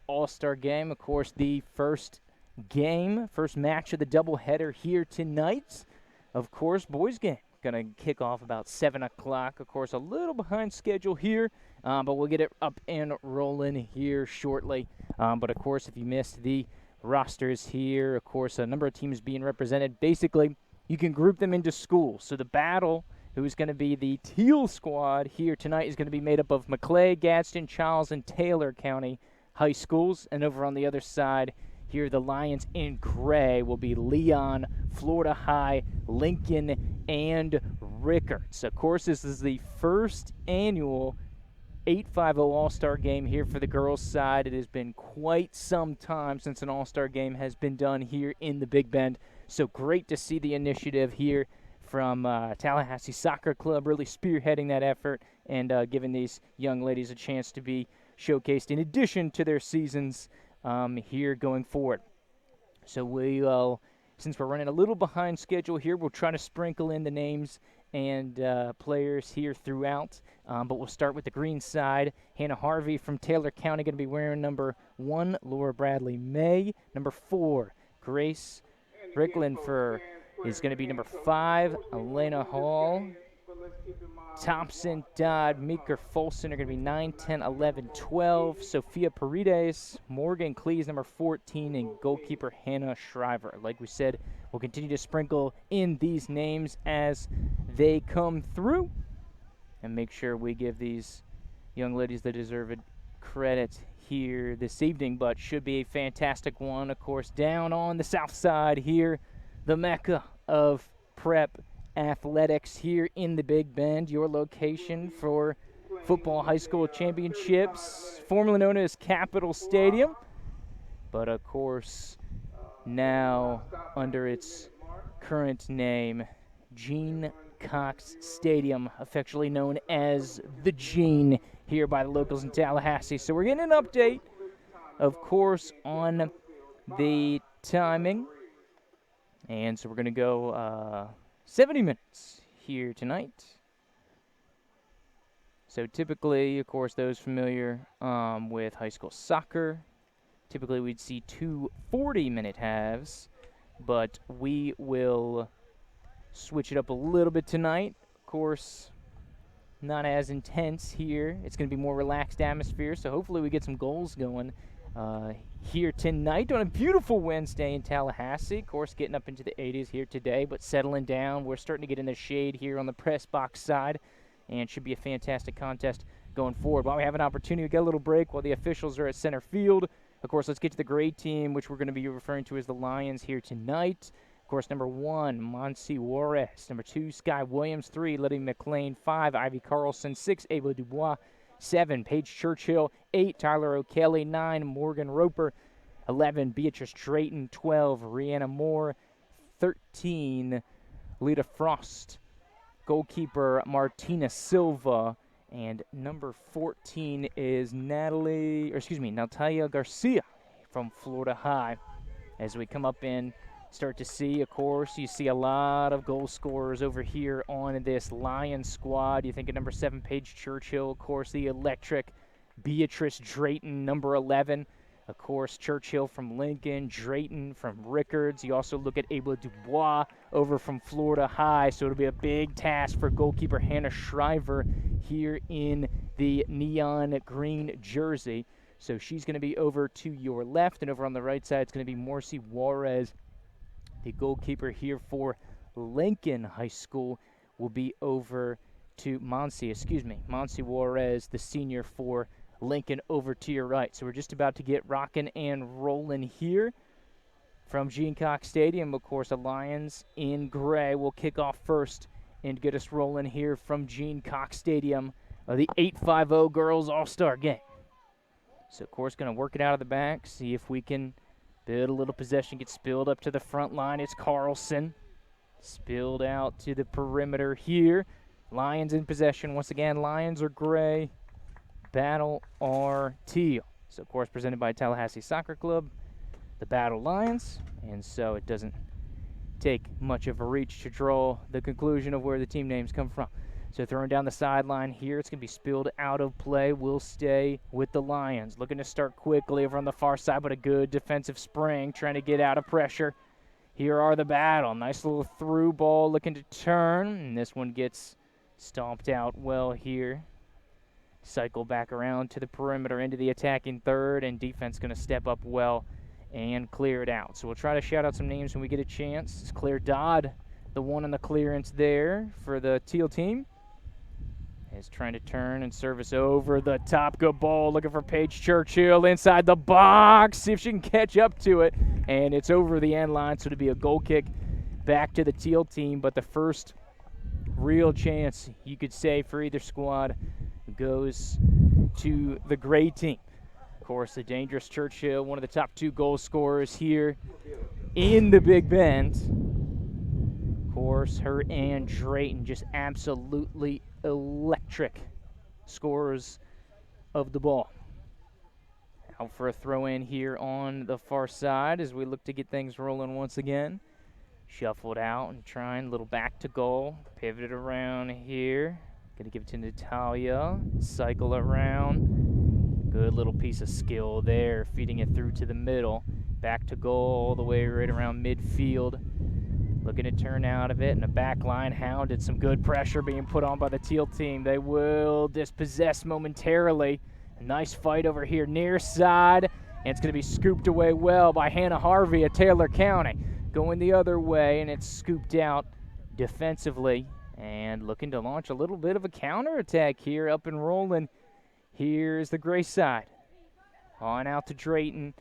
All-Star Game. Of course, the first match of the doubleheader here tonight. Of course, boys game going to kick off about 7 o'clock. Of course, a little behind schedule here, but we'll get it up and rolling here shortly. But, of course, if you missed the rosters here, of course, a number of teams being represented. Basically, you can group them into schools. So the battle, who's going to be the teal squad here tonight, is going to be made up of Maclay, Gadsden, Charles, and Taylor County high schools. And over on the other side here, the Lions in gray will be Leon, Florida High, Lincoln, and Rickards. Of course, this is the first annual 850 All-Star Game here for the girls' side. It has been quite some time since an All-Star Game has been done here in the Big Bend. So great to see the initiative here from Tallahassee Soccer Club, really spearheading that effort and giving these young ladies a chance to be showcased in addition to their seasons here going forward. So we will, since we're running a little behind schedule here, we'll try to sprinkle in the names and players here throughout. But we'll start with the green side. Hannah Harvey from Taylor County going to be wearing number 1. Laura Bradley May. Number 4, Grace Brickland is going to be number 5. Elena Hall. Thompson, Dodd, Meeker, Folson are going to be 9, 10, 11, 12. Sophia Paredes, Morgan Cleese, number 14, and goalkeeper Hannah Shriver. Like we said, we'll continue to sprinkle in these names as they come through and make sure we give these young ladies the deserved credit here this evening, but should be a fantastic one. Of course, down on the south side here, the mecca of prep athletics here in the Big Bend, your location for football high school championships, formerly known as Capitol Stadium, but of course now under its current name, Gene Cox Stadium, affectionately known as the Gene here by the locals in Tallahassee. So we're getting an update, of course, on the timing, and so we're going to go 70 minutes here tonight. So typically, of course, those familiar with high school soccer, typically we'd see 2 40-minute halves, but we will switch it up a little bit tonight. Of course, not as intense here. It's going to be more relaxed atmosphere, so hopefully we get some goals going here tonight on a beautiful Wednesday in Tallahassee. Of course, getting up into the 80s here today, but settling down. We're starting to get in the shade here on the press box side, and should be a fantastic contest going forward. While we have an opportunity, we get a little break while the officials are at center field. Of course, let's get to the gray team, which we're going to be referring to as the Lions here tonight. Of course, number 1, Monsi Juarez. Number 2, Sky Williams. 3, Letty McLean. 5, Ivy Carlson. 6, Ava Dubois. 7, Paige Churchill. 8, Tyler O'Kelly. 9, Morgan Roper. 11, Beatrice Drayton. 12, Rihanna Moore. 13, Lita Frost. Goalkeeper Martina Silva. And number 14 is Natalia Garcia from Florida High. As we come up in, start to see, of course, you see a lot of goal scorers over here on this Lions squad. You think of number 7, Paige Churchill, of course, the electric Beatrice Drayton, number 11. Of course, Churchill from Lincoln, Drayton from Rickards. You also look at Abla Dubois over from Florida High, so it'll be a big task for goalkeeper Hannah Shriver here in the neon green jersey. So she's going to be over to your left, and over on the right side, it's going to be Morsi Juarez. The goalkeeper here for Lincoln High School will be over to Monsi Juarez, the senior for Lincoln, over to your right. So we're just about to get rocking and rolling here from Gene Cox Stadium. Of course, the Lions in gray will kick off first and get us rolling here from Gene Cox Stadium of the 850 Girls All-Star Game. So, of course, going to work it out of the back, see if we can build a little possession, get spilled up to the front line. It's Carlson. Spilled out to the perimeter here. Lions in possession. Once again, Lions are gray. Battle are teal. So, of course, presented by Tallahassee Soccer Club, the Battle Lions. And so it doesn't take much of a reach to draw the conclusion of where the team names come from. So throwing down the sideline here, it's going to be spilled out of play. Will stay with the Lions. Looking to start quickly over on the far side, but a good defensive spring, trying to get out of pressure. Here are the Battle. Nice little through ball looking to turn, and this one gets stomped out well here. Cycle back around to the perimeter into the attacking third, and defense going to step up well and clear it out. So we'll try to shout out some names when we get a chance. It's Claire Dodd, the one on the clearance there for the Teal team. Is trying to turn and service over the top. Good ball. Looking for Paige Churchill inside the box. See if she can catch up to it. And it's over the end line, so it'll be a goal kick back to the Teal team. But the first real chance, you could say, for either squad goes to the gray team. Of course, the dangerous Churchill, one of the top 2 goal scorers here in the Big Bend. Of course, her and Drayton just absolutely electric scorers of the ball. Out for a throw in here on the far side as we look to get things rolling once again. Shuffled out and trying a little back to goal. Pivoted around here. Gonna give it to Natalia. Cycle around. Good little piece of skill there, feeding it through to the middle. Back to goal all the way right around midfield. Looking to turn out of it, and the back line hounded. Some good pressure being put on by the Teal team. They will dispossess momentarily. A nice fight over here near side, and it's going to be scooped away well by Hannah Harvey of Taylor County. Going the other way, and it's scooped out defensively, and looking to launch a little bit of a counterattack here, up and rolling. Here's the gray side. On out to Drayton.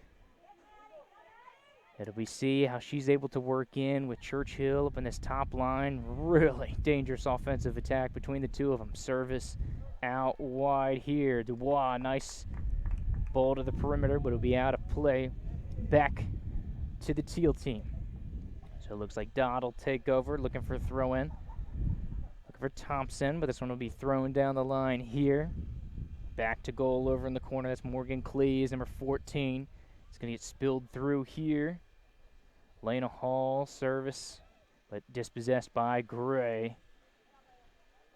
It'll be see how she's able to work in with Churchill up in this top line. Really dangerous offensive attack between the two of them. Service out wide here. Dubois, nice ball to the perimeter, but it'll be out of play. Back to the Teal team. So it looks like Dodd will take over, looking for a throw in. Looking for Thompson, but this one will be thrown down the line here. Back to goal over in the corner. That's Morgan Cleese, number 14. It's going to get spilled through here. Lena Hall, service, but dispossessed by Gray.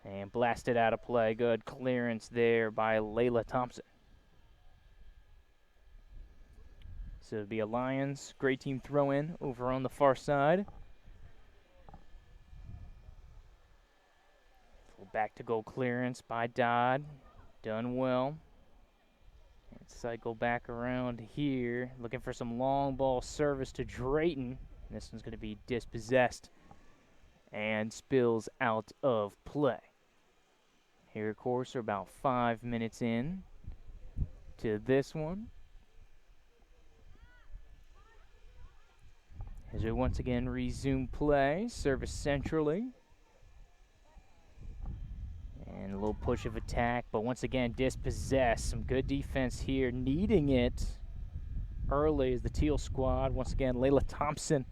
And blasted out of play. Good clearance there by Layla Thompson. So it'll be a Lions Gray team throw in over on the far side. Back to goal clearance by Dodd. Done well. Cycle back around here, looking for some long ball service to Drayton. This one's going to be dispossessed and spills out of play. Here, of course, we're about 5 minutes in to this one. As we once again resume play, service centrally. And a little push of attack, but once again dispossessed. Some good defense here, needing it early as the Teal squad. Once again, Layla Thompson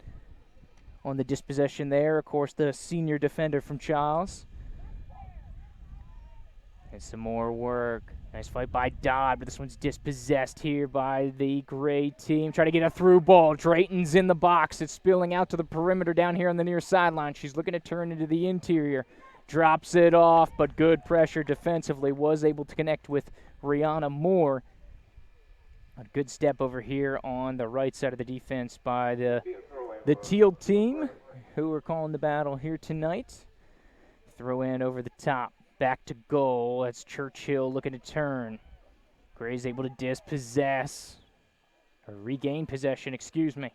on the dispossession there. Of course, the senior defender from Charles. And some more work. Nice fight by Dodd, but this one's dispossessed here by the Gray team. Try to get a through ball. Drayton's in the box. It's spilling out to the perimeter down here on the near sideline. She's looking to turn into the interior. Drops it off, but good pressure defensively. Was able to connect with Rihanna Moore. A good step over here on the right side of the defense by the Teal team, who are calling the battle here tonight. Throw in over the top. Back to goal. That's Churchill looking to turn. Gray's able to dispossess. Or regain possession, excuse me.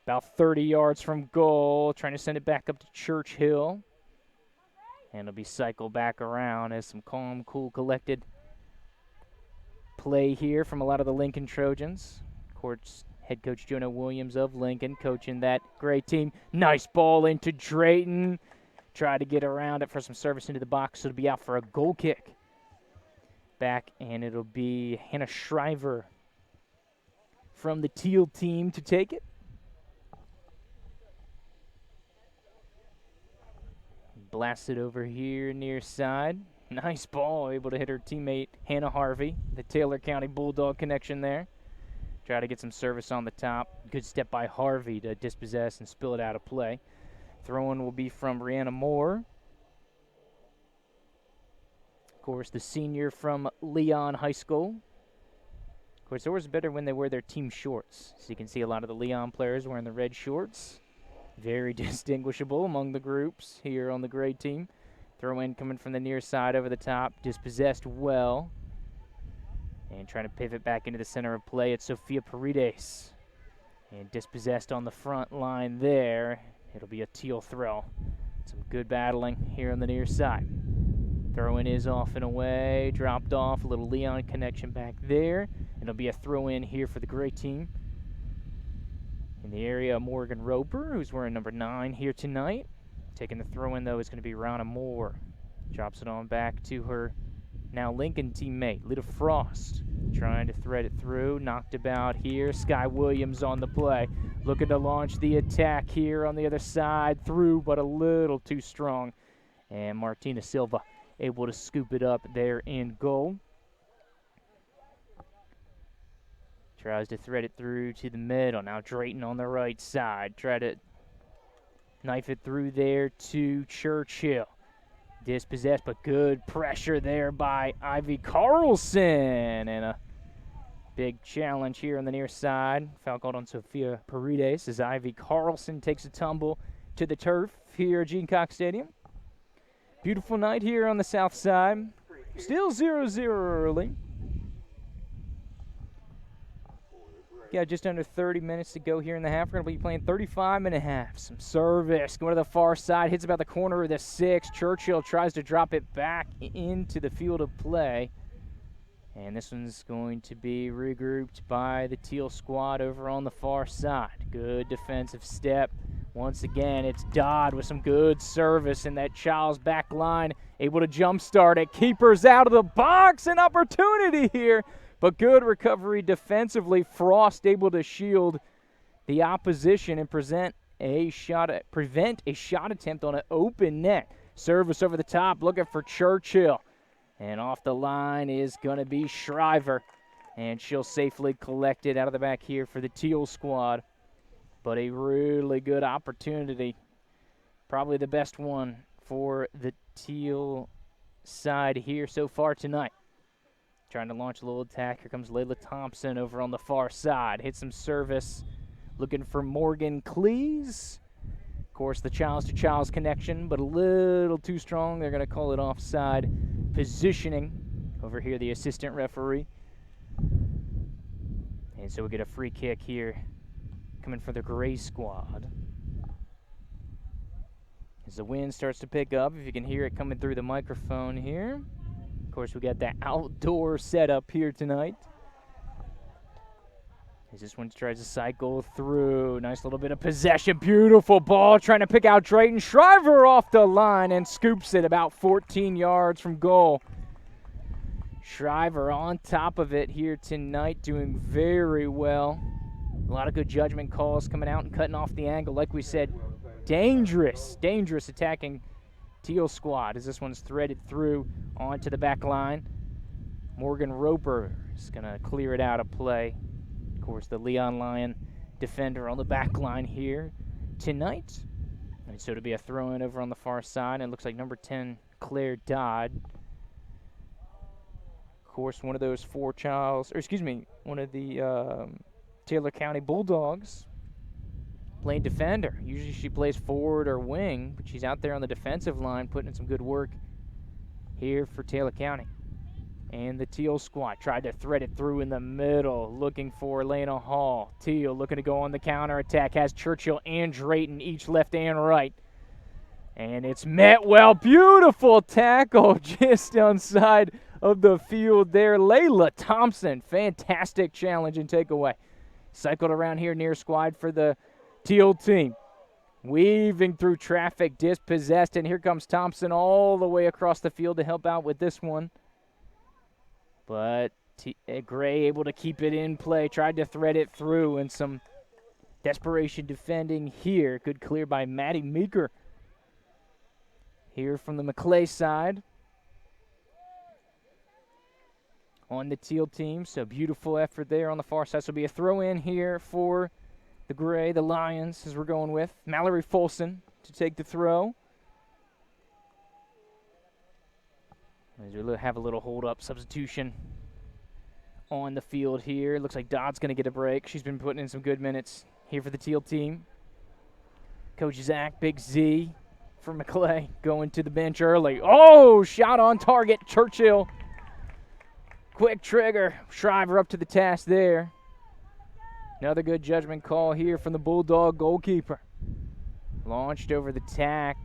About 30 yards from goal. Trying to send it back up to Churchill. And it'll be cycled back around as some calm, cool, collected play here from a lot of the Lincoln Trojans. Of course, head coach Jonah Williams of Lincoln coaching that Gray team. Nice ball into Drayton. Try to get around it for some service into the box. So it'll be out for a goal kick. Back, and it'll be Hannah Shriver from the Teal team to take it. Blasted over here near side. Nice ball, able to hit her teammate Hannah Harvey. The Taylor County Bulldog connection there. Try to get some service on the top. Good step by Harvey to dispossess and spill it out of play. Throw-in will be from Rihanna Moore. course, the senior from Leon High School. Of course, it's always better when they wear their team shorts. So you can see a lot of the Leon players wearing the red shorts. Very distinguishable among the groups here on the gray team. Throw in coming from the near side over the top. Dispossessed well. And trying to pivot back into the center of play. It's Sophia Paredes. And dispossessed on the front line there. It'll be a teal throw. Some good battling here on the near side. Throw-in is off and away. Dropped off. A little Leon connection back there. It'll be a throw-in here for the gray team. In the area, Morgan Roper, who's wearing number 9 here tonight. Taking the throw-in, though, is going to be Rana Moore. Drops it on back to her now Lincoln teammate, Lita Frost. Trying to thread it through. Knocked about here. Sky Williams on the play. Looking to launch the attack here on the other side. Through, but a little too strong. And Martina Silva able to scoop it up there in goal. Tries to thread it through to the middle. Now Drayton on the right side. Try to knife it through there to Churchill. Dispossessed, but good pressure there by Ivy Carlson. And a big challenge here on the near side. Foul called on Sophia Paredes as Ivy Carlson takes a tumble to the turf here at Gene Cox Stadium. Beautiful night here on the south side. Still 0-0 early. Yeah, just under 30 minutes to go here in the half. We're going to be playing 35 and a half. Some service going to the far side. Hits about the corner of the 6. Churchill tries to drop it back into the field of play. And this one's going to be regrouped by the Teal squad over on the far side. Good defensive step. Once again, it's Dodd with some good service in that Child's back line. Able to jumpstart it. Keepers out of the box. An opportunity here. But good recovery defensively. Frost able to shield the opposition and prevent a shot attempt on an open net. Service over the top, looking for Churchill. And off the line is going to be Shriver. And she'll safely collect it out of the back here for the Teal squad. But a really good opportunity. Probably the best one for the Teal side here so far tonight. Trying to launch a little attack. Here comes Layla Thompson over on the far side. Hits some service. Looking for Morgan Cleese. Of course, the Childs to Childs connection, but a little too strong. They're going to call it offside positioning. Over here, the assistant referee. And so we get a free kick here coming for the Gray squad. As the wind starts to pick up, if you can hear it coming through the microphone here. Of course, we got that outdoor setup here tonight. As this one tries to cycle through. Nice little bit of possession. Beautiful ball trying to pick out Drayton. Shriver off the line and scoops it about 14 yards from goal. Shriver on top of it here tonight, doing very well. A lot of good judgment calls coming out and cutting off the angle. Like we said, dangerous attacking Teal squad as this one's threaded through onto the back line. Morgan Roper is going to clear it out of play. Of course, the Leon Lion defender on the back line here tonight. And so to be a throw-in over on the far side. And it looks like number 10, Claire Dodd. Of course, one of those one of the Taylor County Bulldogs playing defender. Usually she plays forward or wing, but she's out there on the defensive line putting in some good work here for Taylor County. And the Teal squad tried to thread it through in the middle, looking for Lena Hall. Teal looking to go on the counterattack, has Churchill and Drayton each left and right. And it's met well. Beautiful tackle just outside of the field there. Layla Thompson, fantastic challenge and takeaway. Cycled around here near squad for the Teal team. Weaving through traffic, dispossessed, and here comes Thompson all the way across the field to help out with this one. But Gray able to keep it in play, tried to thread it through, and some desperation defending here. Good clear by Maddie Meeker. Here from the McClay side. On the Teal team, so beautiful effort there on the far side. So it'll be a throw in here for the Gray, the Lions, as we're going with. Mallory Folson to take the throw. As we have a little hold-up substitution on the field here. Looks like Dodd's going to get a break. She's been putting in some good minutes here for the Teal team. Coach Zach, Big Z for Maclay, going to the bench early. Oh, shot on target, Churchill. Quick trigger, Shriver up to the task there. Another good judgment call here from the Bulldog goalkeeper. Launched over the tack,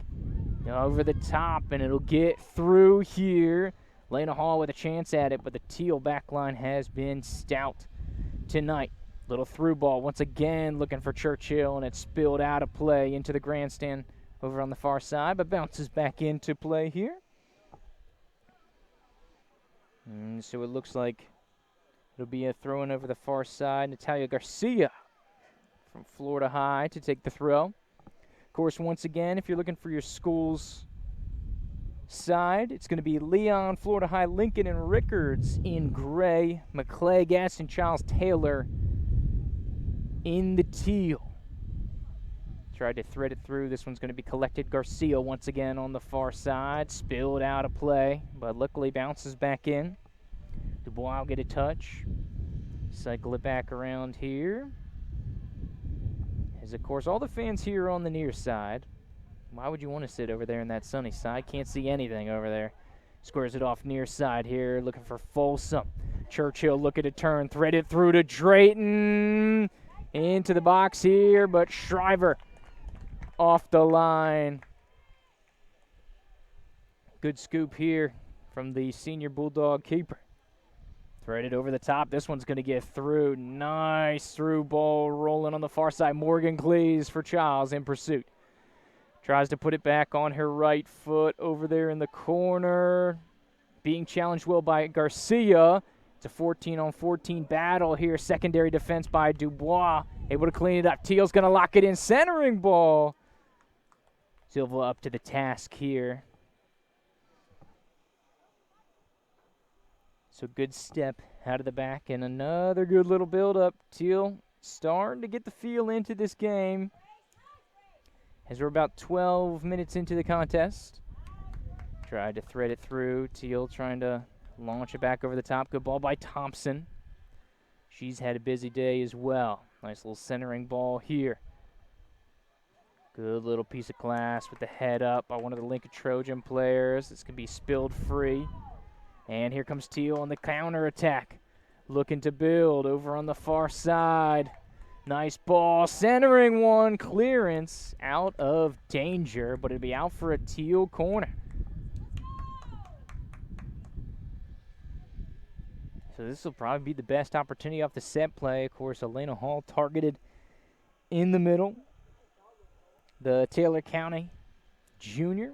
over the top, and it'll get through here. Lena Hall with a chance at it, but the Teal back line has been stout tonight. Little through ball once again looking for Churchill, and it's spilled out of play into the grandstand over on the far side, but bounces back into play here. And so it looks like it'll be a throw-in over the far side. Natalia Garcia from Florida High to take the throw. Of course, once again, if you're looking for your school's side, it's going to be Leon, Florida High, Lincoln, and Rickards in gray. Maclay, Gaston, Charles Taylor in the teal. Tried to thread it through. This one's going to be collected. Garcia once again on the far side. Spilled out of play, but luckily bounces back in. Dubois will get a touch. Cycle it back around here. As, of course, all the fans here are on the near side. Why would you want to sit over there in that sunny side? Can't see anything over there. Squares it off near side here, looking for Folsom. Churchill looking to turn, threaded through to Drayton. Into the box here, but Shriver off the line. Good scoop here from the senior Bulldog keeper. Threaded over the top. This one's going to get through. Nice through ball rolling on the far side. Morgan Cleese for Charles in pursuit. Tries to put it back on her right foot over there in the corner. Being challenged well by Garcia. It's a 14-on-14 battle here. Secondary defense by Dubois. Able to clean it up. Teal's going to lock it in. Centering ball. Silva up to the task here. So good step out of the back. And another good little build-up. Teal starting to get the feel into this game. As we're about 12 minutes into the contest. Tried to thread it through. Teal trying to launch it back over the top. Good ball by Thompson. She's had a busy day as well. Nice little centering ball here. Good little piece of glass with the head up by one of the Lincoln Trojan players. This can be spilled free. And here comes Teal on the counter attack. Looking to build over on the far side. Nice ball. Centering one. Clearance out of danger, but it'll be out for a Teal corner. So this will probably be the best opportunity off the set play. Of course, Elena Hall targeted in the middle. The Taylor County junior,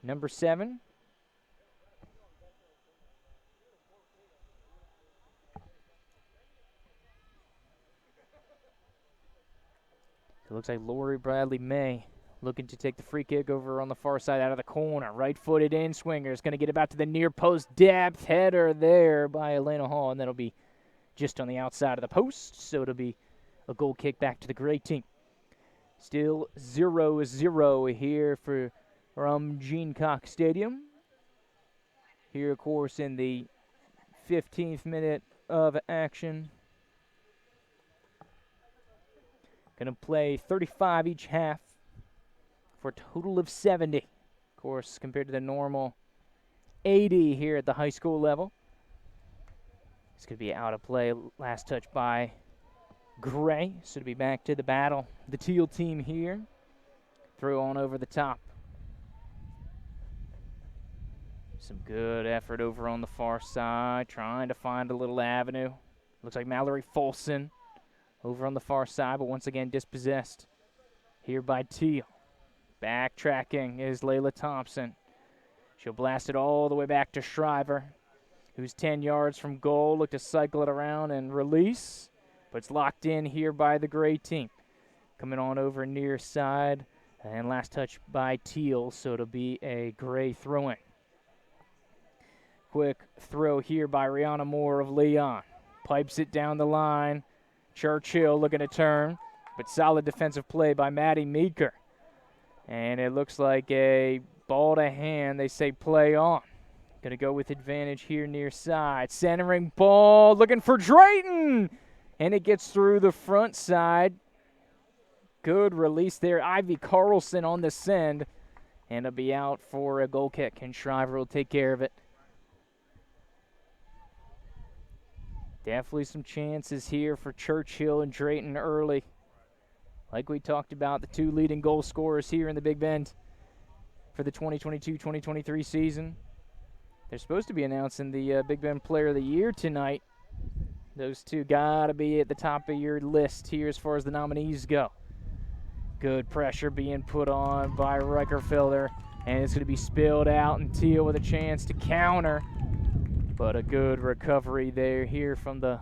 number 7. So it looks like Lori Bradley May looking to take the free kick over on the far side out of the corner. Right-footed in swinger. Is going to get about to the near post. Depth header there by Elena Hall, and that'll be just on the outside of the post. So it'll be a goal kick back to the gray team. Still 0-0 here from Gene Cox Stadium. Here, of course, in the 15th minute of action. Going to play 35 each half for a total of 70. Of course, compared to the normal 80 here at the high school level. This could be out of play. Last touch by Gray. So to be back to the battle. The Teal team here. Throw on over the top. Some good effort over on the far side. Trying to find a little avenue. Looks like Mallory Folson over on the far side, but once again dispossessed here by Teal. Backtracking is Layla Thompson. She'll blast it all the way back to Shriver, who's 10 yards from goal. Look to cycle it around and release, but it's locked in here by the gray team. Coming on over near side, and last touch by Teal, so it'll be a gray throw-in. Quick throw here by Rihanna Moore of Leon. Pipes it down the line. Churchill looking to turn, but solid defensive play by Maddie Meeker. And it looks like a ball to hand. They say play on. Going to go with advantage here near side. Centering ball, looking for Drayton. And it gets through the front side. Good release there. Ivy Carlson on the send. And it'll be out for a goal kick, and Shriver will take care of it. Definitely some chances here for Churchill and Drayton early. Like we talked about, the two leading goal scorers here in the Big Bend for the 2022-2023 season. They're supposed to be announcing the Big Bend Player of the Year tonight. Those two got to be at the top of your list here as far as the nominees go. Good pressure being put on by Reicherfelder, and it's going to be spilled out, and Teal with a chance to counter. But a good recovery there here from the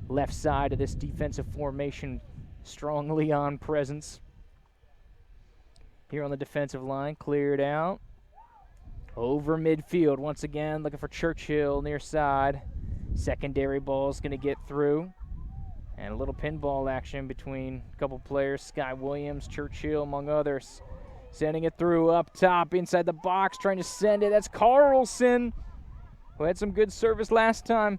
left side of this defensive formation. Strong Leon presence here on the defensive line. Cleared out. Over midfield once again, looking for Churchill near side. Secondary ball is going to get through. And a little pinball action between a couple players. Sky Williams, Churchill, among others. Sending it through up top inside the box, trying to send it. That's Carlson, who had some good service last time.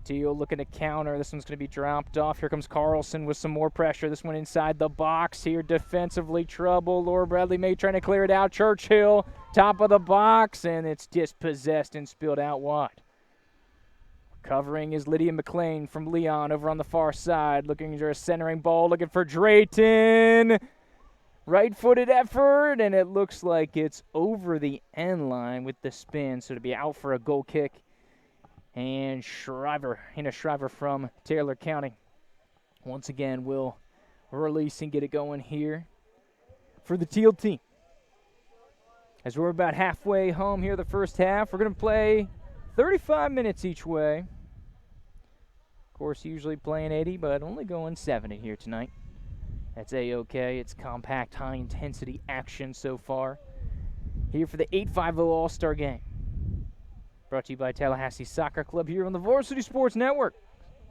Teal looking to counter. This one's going to be dropped off. Here comes Carlson with some more pressure. This one inside the box here. Defensively trouble. Laura Bradley May trying to clear it out. Churchill, top of the box, and it's dispossessed and spilled out wide. Covering is Lydia McLean from Leon over on the far side. Looking for a centering ball. Looking for Drayton. Right-footed effort, and it looks like it's over the end line with the spin. So to be out for a goal kick. And Hannah Shriver from Taylor County once again will release and get it going here for the Teal team. As we're about halfway home here the first half, we're going to play 35 minutes each way. Of course, usually playing 80, but only going 70 here tonight. That's A-OK. It's compact, high-intensity action so far. Here for the 850 All-Star Game. Brought to you by Tallahassee Soccer Club here on the Varsity Sports Network.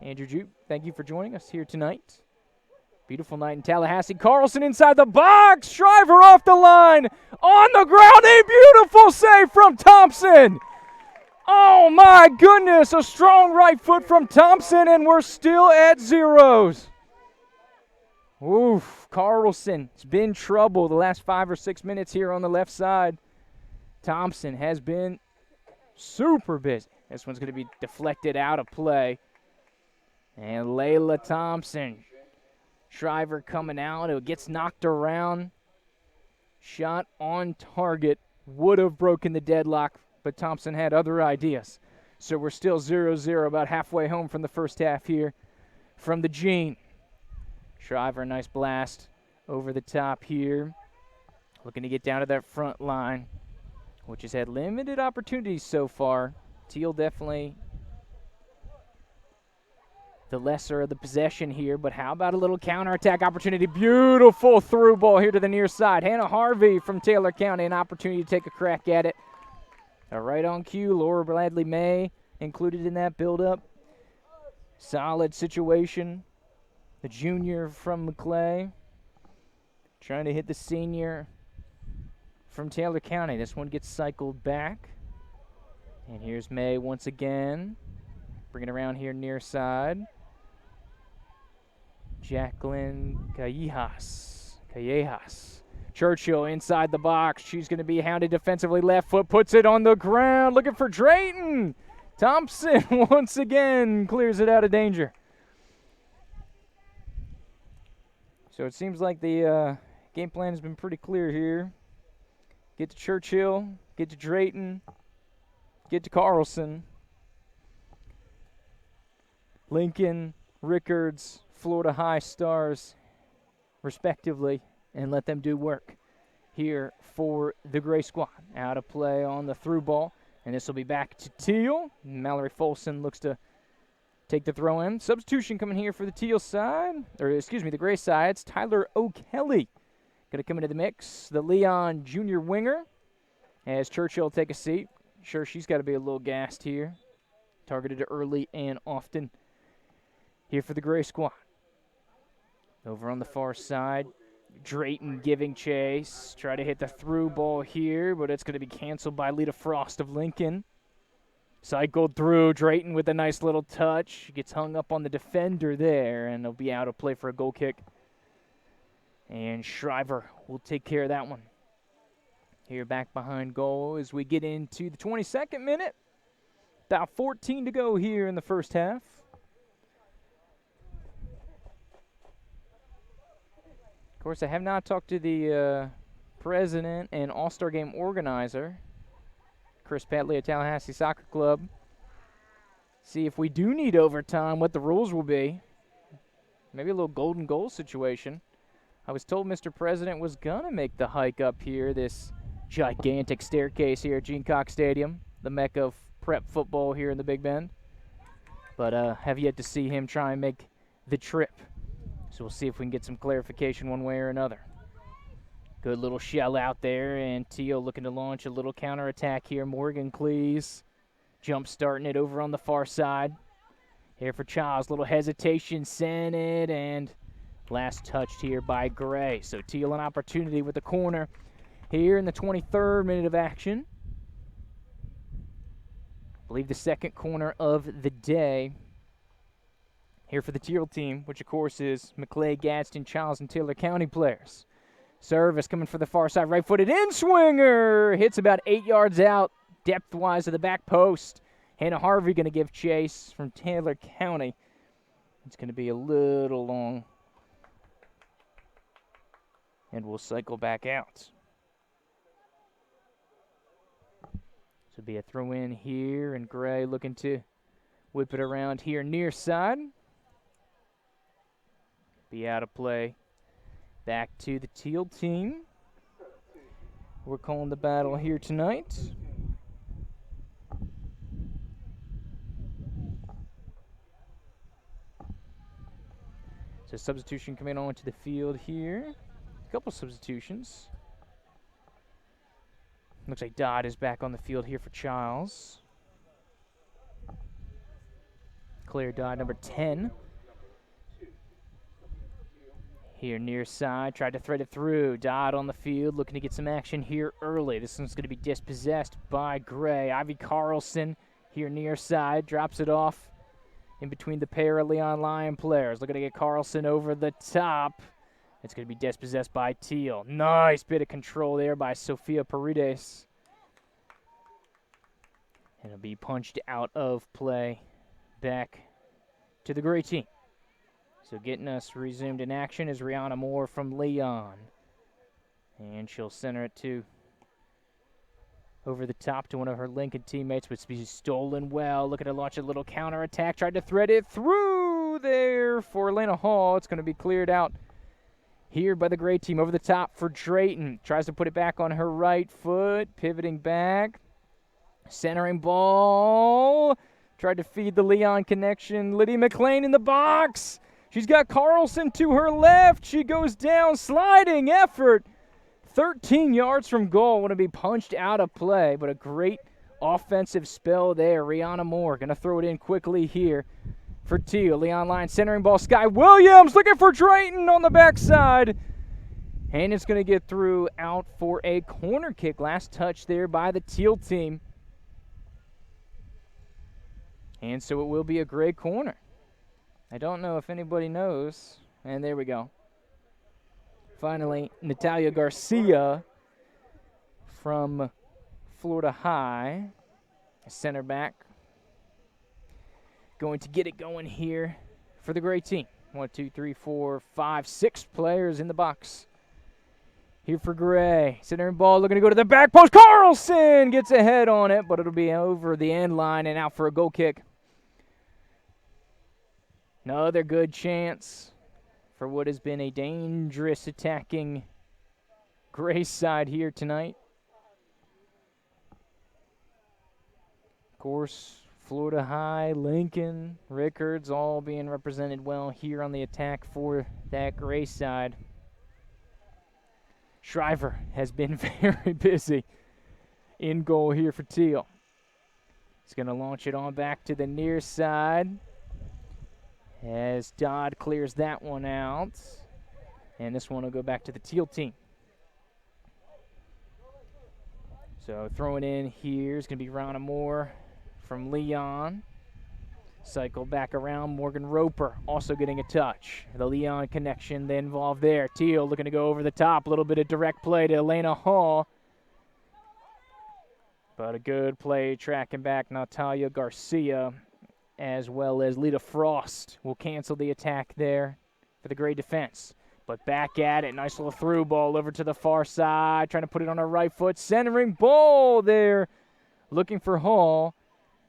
Andrew Jupe, thank you for joining us here tonight. Beautiful night in Tallahassee. Carlson inside the box. Shriver off the line. On the ground. A beautiful save from Thompson. Oh, my goodness. A strong right foot from Thompson, and we're still at zeros. Oof. Carlson has been trouble the last 5 or 6 minutes here on the left side. Thompson has been super busy. This one's going to be deflected out of play. And Layla Thompson. Shriver coming out. It gets knocked around. Shot on target. Would have broken the deadlock, but Thompson had other ideas. So we're still 0-0, about halfway home from the first half here from the Gene. Shriver, nice blast over the top here. Looking to get down to that front line, which has had limited opportunities so far. Teal definitely the lesser of the possession here, but how about a little counterattack opportunity? Beautiful through ball here to the near side. Hannah Harvey from Taylor County, an opportunity to take a crack at it. Right on cue, Laura Bradley May included in that build-up. Solid situation. The junior from McClay trying to hit the senior from Taylor County. This one gets cycled back. And here's May once again. Bring it around here near side. Jacqueline Callejas. Churchill inside the box. She's going to be hounded defensively. Left foot puts it on the ground. Looking for Drayton. Thompson once again clears it out of danger. So it seems like the game plan has been pretty clear here. Get to Churchill. Get to Drayton. Get to Carlson. Lincoln, Rickards, Florida High Stars, respectively, and let them do work here for the Gray Squad. Out of play on the through ball, and this will be back to Teal. Mallory Folson looks to take the throw in. Substitution coming here for the Teal side, the Gray side. It's Tyler O'Kelly going to come into the mix. The Leon junior winger, as Churchill take a seat. Sure, she's got to be a little gassed here. Targeted early and often here for the Gray Squad. Over on the far side, Drayton giving chase. Try to hit the through ball here, but it's going to be canceled by Lita Frost of Lincoln. Cycled through. Drayton with a nice little touch. Gets hung up on the defender there, and he'll be out of play for a goal kick. And Shriver will take care of that one. Here back behind goal as we get into the 22nd minute. About 14 to go here in the first half. Of course, I have not talked to the president and All-Star Game organizer, Chris Petley of Tallahassee Soccer Club. See if we do need overtime, what the rules will be. Maybe a little golden goal situation. I was told Mr. President was going to make the hike up here, this gigantic staircase here at Gene Cox Stadium, the mecca of prep football here in the Big Bend. But have yet to see him try and make the trip. So we'll see if we can get some clarification one way or another. Good little shell out there, and Teal looking to launch a little counterattack here. Morgan Cleese jump starting it over on the far side. Here for Childs, little hesitation, sent it, and last touched here by Gray. So Teal an opportunity with the corner here in the 23rd minute of action. I believe the second corner of the day here for the Teal team, which of course is McClay, Gadsden, Childs, and Taylor County players. Service coming for the far side, right-footed in-swinger. Hits about 8 yards out, depth-wise to the back post. Hannah Harvey going to give chase from Taylor County. It's going to be a little long. And we'll cycle back out. So be a throw in here, and Gray looking to whip it around here near side. Be out of play. Back to the Teal team. We're calling the battle here tonight. So substitution coming onto the field here. A couple substitutions. Looks like Dodd is back on the field here for Childs. Claire Dodd, number 10. Here near side, tried to thread it through. Dodd on the field, looking to get some action here early. This one's going to be dispossessed by Gray. Ivy Carlson here near side, drops it off in between the pair of Leon Lyon players. Looking to get Carlson over the top. It's going to be dispossessed by Teal. Nice bit of control there by Sofia Paredes. And it'll be punched out of play back to the Gray team. So getting us resumed in action is Rihanna Moore from Leon. And she'll center it to over the top to one of her Lincoln teammates, which be stolen well. Looking to launch a little counterattack. Tried to thread it through there for Elena Hall. It's going to be cleared out here by the Gray team. Over the top for Drayton. Tries to put it back on her right foot. Pivoting back. Centering ball. Tried to feed the Leon connection. Lydia McLean in the box. She's got Carlson to her left. She goes down. Sliding effort. 13 yards from goal. Want to be punched out of play, but a great offensive spell there. Rihanna Moore going to throw it in quickly here for Teal. Leon Lyon centering ball. Sky Williams looking for Drayton on the backside. And it's going to get through out for a corner kick. Last touch there by the Teal team. And so it will be a Gray corner. I don't know if anybody knows. And there we go. Finally, Natalia Garcia from Florida High, center back, going to get it going here for the Gray team. 1, 2, 3, 4, 5, 6 players in the box. Here for Gray. Centering ball, looking to go to the back post. Carlson gets a head on it, but it'll be over the end line and out for a goal kick. Another good chance for what has been a dangerous attacking Gray side here tonight. Of course, Florida High, Lincoln, Rickards all being represented well here on the attack for that Gray side. Shriver has been very busy in goal here for Teal. He's going to launch it on back to the near side as Dodd clears that one out. And this one will go back to the teal team. So throwing in here is going to be Rana Moore from Leon. Cycle back around. Morgan Roper also getting a touch. The Leon connection they involved there. Teal looking to go over the top. A little bit of direct play to Elena Hall. But a good play tracking back Natalia Garcia, as well as Lita Frost will cancel the attack there for the Gray defense. But back at it, nice little through ball over to the far side, trying to put it on her right foot. Centering ball there, looking for Hall,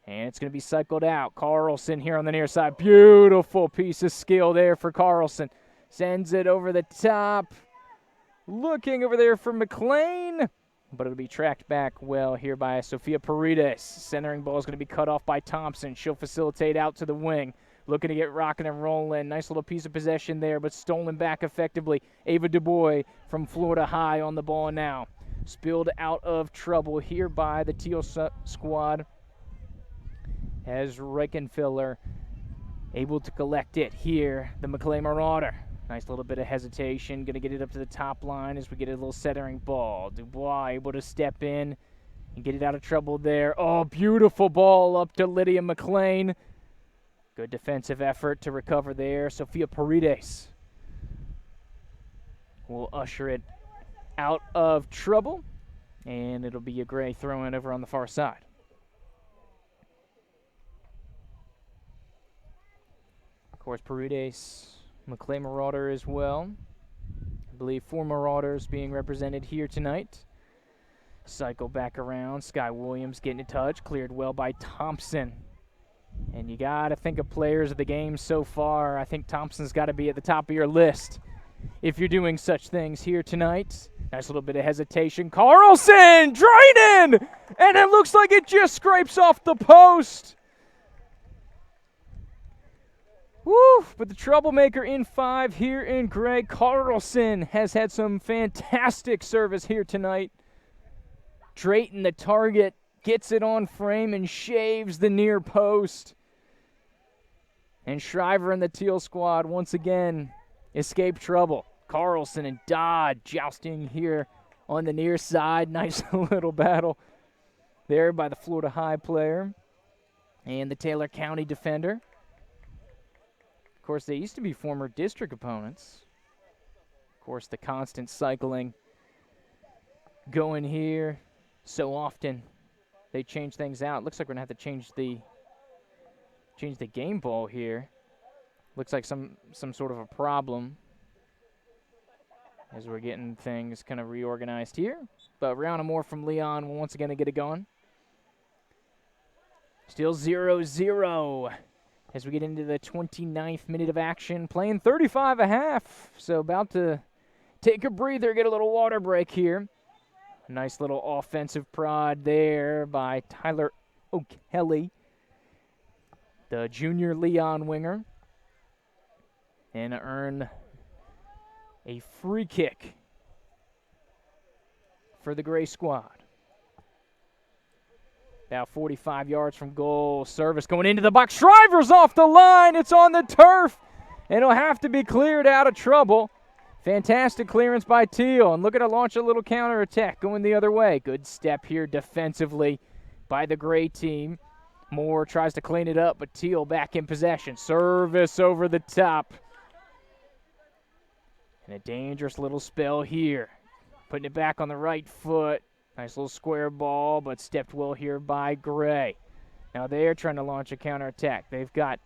and it's going to be cycled out. Carlson here on the near side. Beautiful piece of skill there for Carlson. Sends it over the top. Looking over there for McLean. But it'll be tracked back well here by Sofia Paredes. Centering ball is going to be cut off by Thompson. She'll facilitate out to the wing. Looking to get rocking and rolling. Nice little piece of possession there, but stolen back effectively. Ava DuBois from Florida High on the ball now. Spilled out of trouble here by the Teal squad. As Reichenfiller able to collect it here. The McClay Marauder. Nice little bit of hesitation. Going to get it up to the top line as we get a little centering ball. DuBois able to step in and get it out of trouble there. Oh, beautiful ball up to Lydia McLean. Good defensive effort to recover there. Sofia Paredes will usher it out of trouble. And it'll be a Gray throw-in over on the far side. Of course, Paredes, McClay Marauder as well. I believe 4 Marauders being represented here tonight. Cycle back around. Sky Williams getting a touch. Cleared well by Thompson. And you got to think of players of the game so far. I think Thompson's got to be at the top of your list if you're doing such things here tonight. Nice little bit of hesitation. Carlson draining! And it looks like it just scrapes off the post. Woo! But the troublemaker in 5 here in Gray. Carlson has had some fantastic service here tonight. Drayton, the target, gets it on frame and shaves the near post. And Shriver and the Teal squad once again escape trouble. Carlson and Dodd jousting here on the near side. Nice little battle there by the Florida High player and the Taylor County defender. Of course, they used to be former district opponents. Of course, the constant cycling going here so often. They change things out. Looks like we're going to have to change the game ball here. Looks like some sort of a problem as we're getting things kind of reorganized here. But Rihanna Moore from Leon will once again get it going. Still 0-0 as we get into the 29th minute of action. Playing 35.5, so about to take a breather, get a little water break here. Nice little offensive prod there by Tyler O'Kelly, the junior Leon winger. And earn a free kick for the Gray squad. About 45 yards from goal. Service going into the box. Shriver's off the line. It's on the turf. And it'll have to be cleared out of trouble. Fantastic clearance by Teal. And look at her launch a little counterattack going the other way. Good step here defensively by the Gray team. Moore tries to clean it up, but Teal back in possession. Service over the top. And a dangerous little spell here. Putting it back on the right foot. Nice little square ball, but stepped well here by Gray. Now they're trying to launch a counterattack. They've got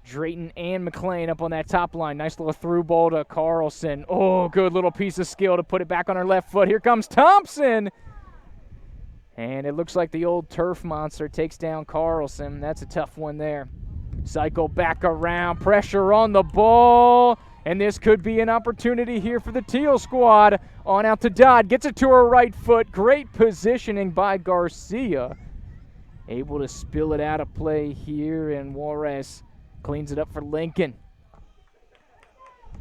Drayton and McLean up on that top line. Nice little through ball to Carlson. Oh, good little piece of skill to put it back on her left foot. Here comes Thompson. And it looks like the old turf monster takes down Carlson. That's a tough one there. Cycle back around. Pressure on the ball. And this could be an opportunity here for the Teal squad. On out to Dodd. Gets it to her right foot. Great positioning by Garcia. Able to spill it out of play here. And Juarez cleans it up for Lincoln.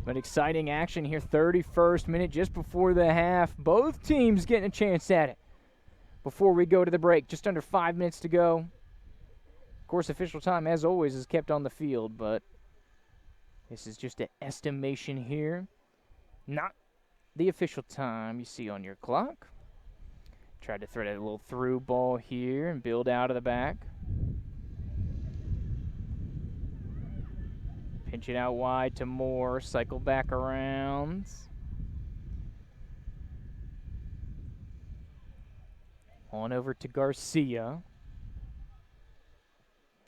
But exciting action here. 31st minute just before the half. Both teams getting a chance at it. Before we go to the break, just under 5 minutes to go. Of course, official time, as always, is kept on the field, but this is just an estimation here Not the official time you see on your clock. Tried to thread a little through ball here and build out of the back. Pinch it out wide to Moore. Cycle back around. On over to Garcia.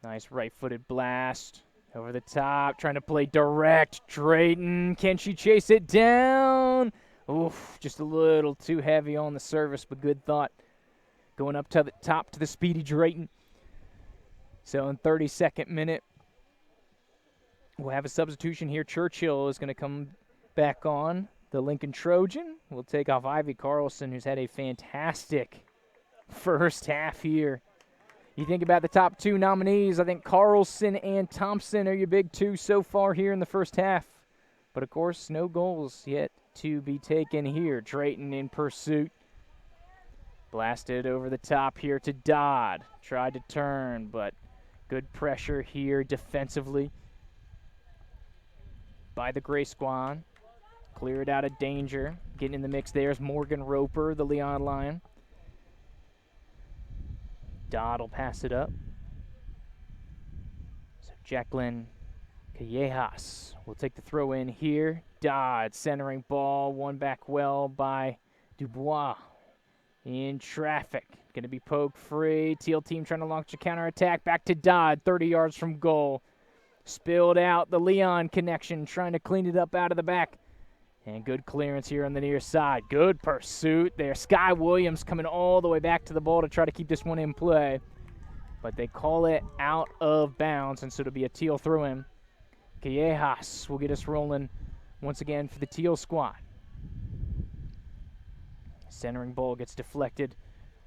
Nice right-footed blast. Over the top, trying to play direct. Drayton, can she chase it down? Oof, just a little too heavy on the service, but good thought. Going up to the top to the speedy Drayton. So in 32nd minute, we'll have a substitution here. Churchill is going to come back on. The Lincoln Trojan will take off Ivy Carlson, who's had a fantastic first half here. You think about the top two nominees, I think Carlson and Thompson are your big two so far here in the first half. But, of course, no goals yet to be taken here. Drayton in pursuit. Blasted over the top here to Dodd. Tried to turn, but good pressure here defensively by the Gray Squad. Clear it out of danger. Getting in the mix there is Morgan Roper, the Leon Lion. Dodd will pass it up. So Jacqueline Callejas will take the throw in here. Dodd centering ball, won back well by Dubois. In traffic, going to be poked free. Teal team trying to launch a counterattack. Back to Dodd, 30 yards from goal. Spilled out, the Leon connection, trying to clean it up out of the back. And good clearance here on the near side. Good pursuit there. Sky Williams coming all the way back to the ball to try to keep this one in play. But they call it out of bounds, and so it'll be a Teal throw-in. Callejas will get us rolling once again for the Teal squad. Centering ball gets deflected.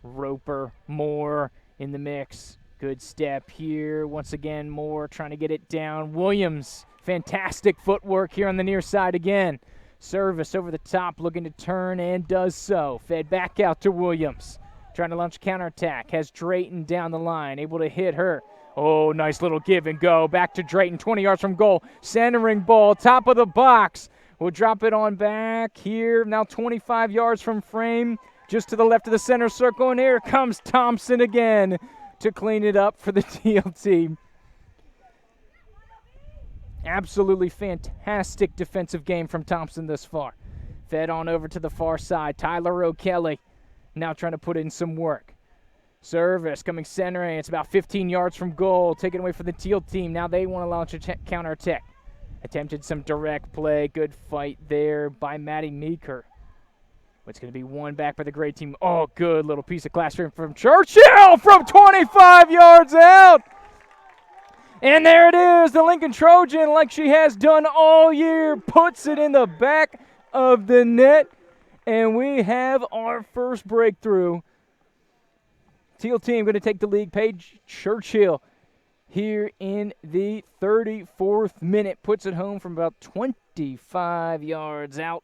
Roper, Moore in the mix. Good step here. Once again, Moore trying to get it down. Williams, fantastic footwork here on the near side again. Service over the top, looking to turn, and does so. Fed back out to Williams. Trying to launch a counterattack. Has Drayton down the line, able to hit her. Oh, nice little give and go. Back to Drayton, 20 yards from goal. Centering ball, top of the box. We'll drop it on back here. Now 25 yards from frame. Just to the left of the center circle, and here comes Thompson again to clean it up for the Teal team. Absolutely fantastic defensive game from Thompson thus far. Fed on over to the far side. Tyler O'Kelly now trying to put in some work. Service coming centering. It's about 15 yards from goal. Taken away from the Teal team. Now they want to launch a counterattack. Attempted some direct play. Good fight there by Maddie Meeker. It's going to be one back by the Gray team. Oh, good little piece of class from Churchill from 25 yards out. And there it is, the Lincoln Trojan, like she has done all year, puts it in the back of the net, and we have our first breakthrough. Teal team going to take the lead. Paige Churchill here in the 34th minute puts it home from about 25 yards out.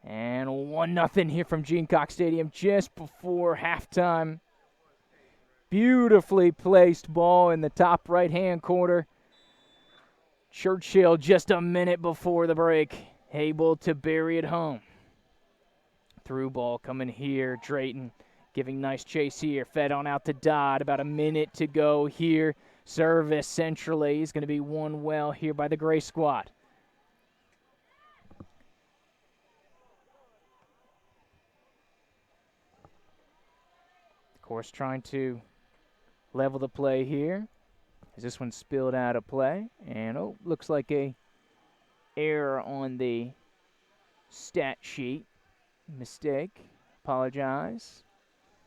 And 1-0 here from Gene Cox Stadium just before halftime. Beautifully placed ball in the top right-hand corner. Churchill just a minute before the break, able to bury it home. Through ball coming here. Drayton giving nice chase here. Fed on out to Dodd. About a minute to go here. Service centrally is going to be won well here by the Gray squad. Of course, trying to level the play here as this one spilled out of play. And, looks like a error on the stat sheet. Mistake. Apologize.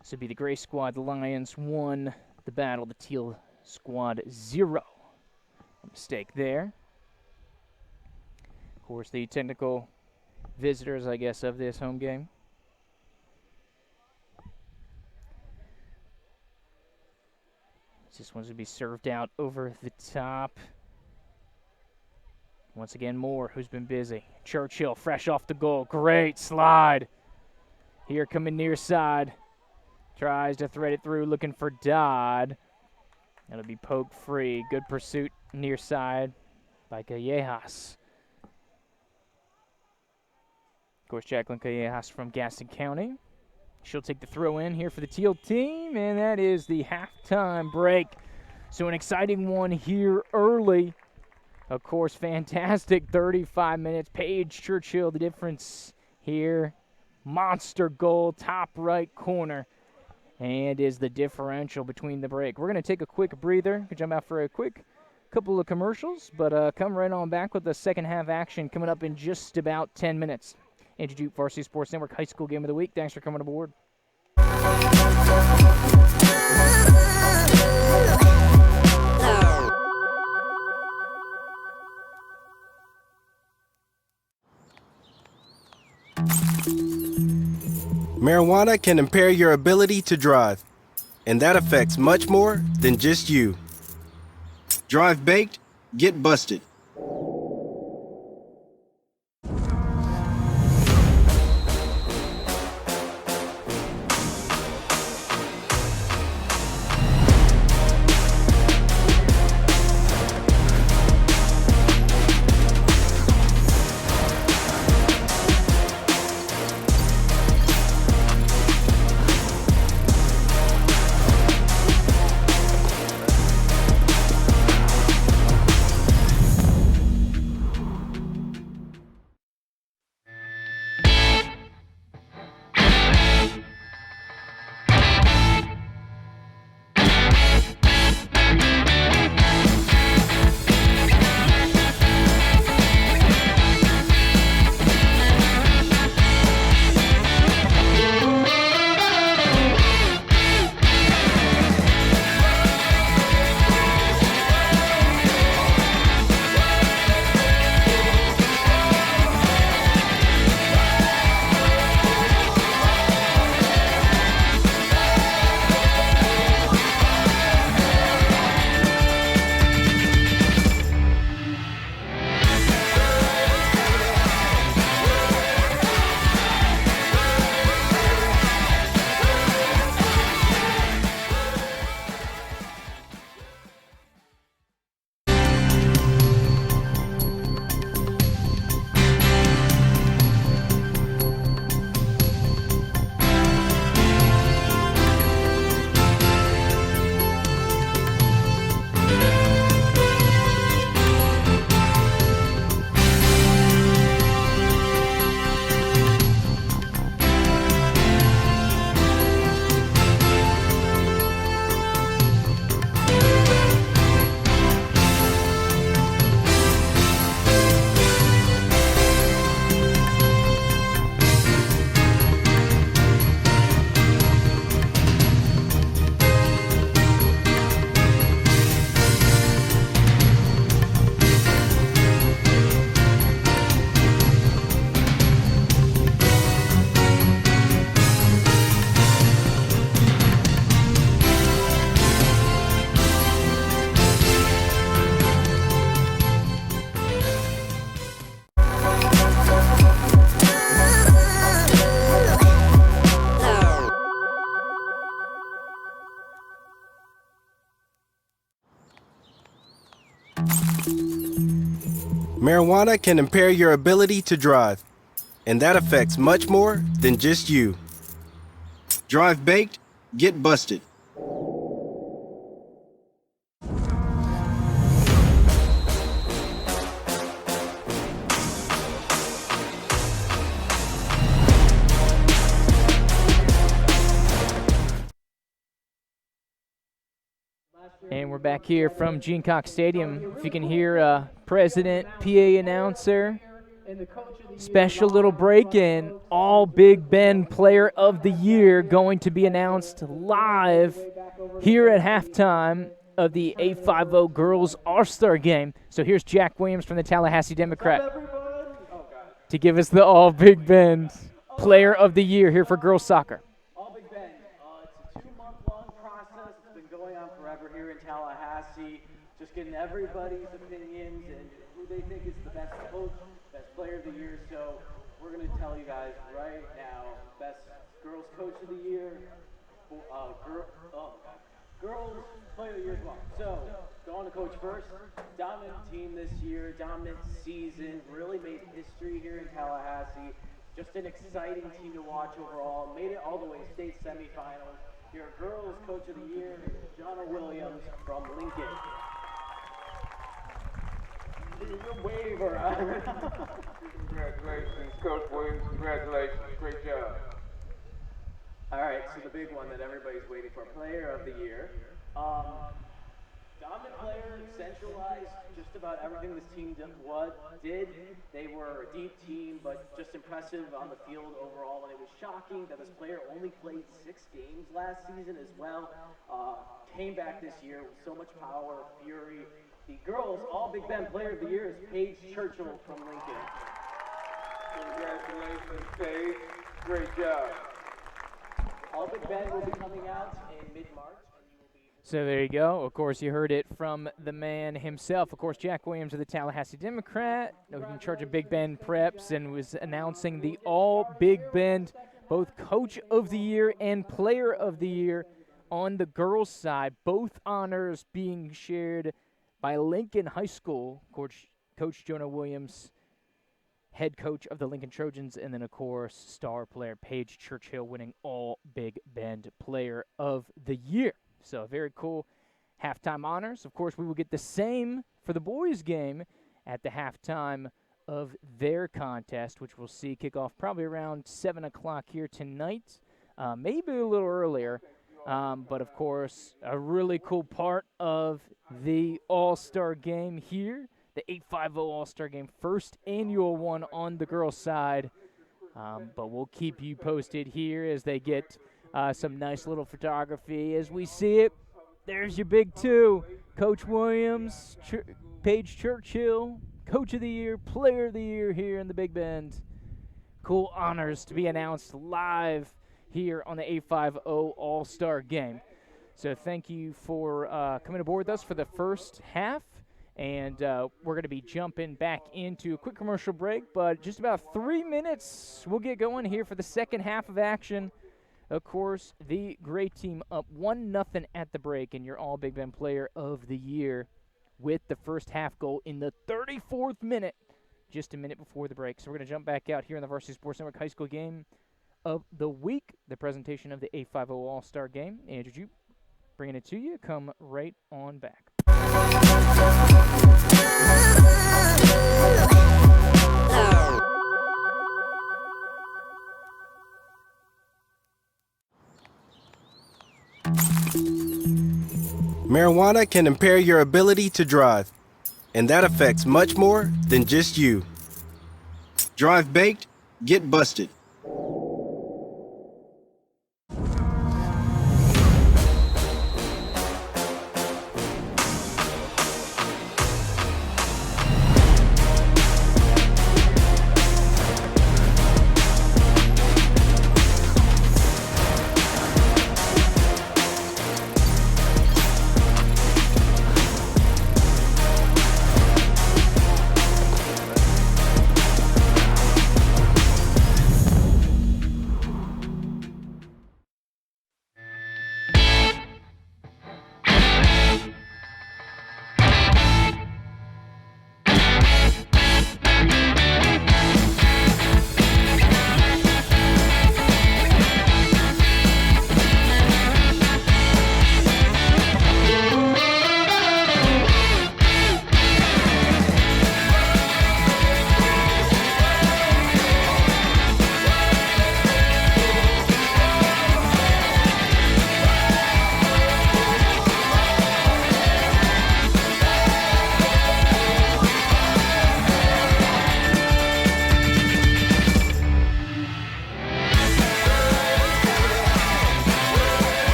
This would be the Gray squad. The Lions won the battle. The Teal squad 0. A mistake there. Of course, the technical visitors, I guess, of this home game. This one's going to be served out over the top. Once again, Moore, who's been busy. Churchill, fresh off the goal. Great slide. Here coming near side. Tries to thread it through, looking for Dodd. That'll be poked free. Good pursuit near side by Callejas. course, Jacqueline Callejas from Gaston County. She'll take the throw in here for the Teal team, and that is the halftime break. So an exciting one here early. Of course, fantastic 35 minutes. Paige Churchill, the difference here. Monster goal, top right corner, and is the differential between the break. We're going to take a quick breather. Jump out for a quick couple of commercials, but come right on back with the second half action coming up in just about 10 minutes. Andrew Duke, Varsity Sports Network High School Game of the Week. Thanks for coming aboard. Marijuana can impair your ability to drive, and that affects much more than just you. Drive baked, get busted. Marijuana can impair your ability to drive, and that affects much more than just you. Drive baked, get busted. And we're back here from Gene Cox Stadium. If you can hear President, PA announcer, special little break-in, all Big Bend Player of the Year going to be announced live here at halftime of the A50 Girls All-Star Game. So here's Jack Williams from the Tallahassee Democrat to give us the all Big Bend Player of the Year here for girls soccer. Just getting everybody's opinions and who they think is the best coach, best player of the year. So we're going to tell you guys right now, best girls coach of the year, girls player of the year as well. So going to coach first. Dominant team this year, dominant season, really made history here in Tallahassee. just an exciting team to watch overall. Made it all the way to state semifinals. Your girls' coach of the year, Jonna Williams from Lincoln. Your waiver. Congratulations, Coach Williams. Congratulations. Great job. All right, so the big one that everybody's waiting for, Player of the Year. Dominant player, centralized just about everything this team did. They were a deep team, but just impressive on the field overall. And it was shocking that this player only played 6 games last season as well. Came back this year with so much power, fury. The girls' All Big Ben Player of the Year is Paige Churchill from Lincoln. Congratulations, Paige. Great job. All Big Ben will be coming out in mid-March. So there you go. Of course, you heard it from the man himself. Of course, Jack Williams of the Tallahassee Democrat, in charge of Big Bend Preps, and was announcing the All Big Bend, both Coach of the Year and Player of the Year on the girls' side. Both honors being shared by Lincoln High School. Coach Jonna Williams, head coach of the Lincoln Trojans, and then, of course, star player Paige Churchill winning All Big Bend Player of the Year. So very cool halftime honors. Of course, we will get the same for the boys' game at the halftime of their contest, which we'll see kick off probably around 7 o'clock here tonight, maybe a little earlier. But, of course, a really cool part of the All-Star game here, the 850 All-Star game, first annual one on the girls' side. But we'll keep you posted here as they get some nice little photography as we see it. There's your big two, Coach Williams, Paige Churchill, Coach of the Year, Player of the Year here in the Big Bend. Cool honors to be announced live here on the 850 All-Star Game. So thank you for coming aboard with us for the first half. And we're going to be jumping back into a quick commercial break, but just about 3 minutes, we'll get going here for the second half of action. Of course, the great team up 1-0 at the break, and your All Big Bend Player of the Year with the first half goal in the 34th minute, just a minute before the break. So we're going to jump back out here in the Varsity Sports Network High School Game of the Week, the presentation of the 850 All-Star Game. Andrew Jupe bringing it to you. Come right on back. Marijuana can impair your ability to drive, and that affects much more than just you. Drive baked, get busted.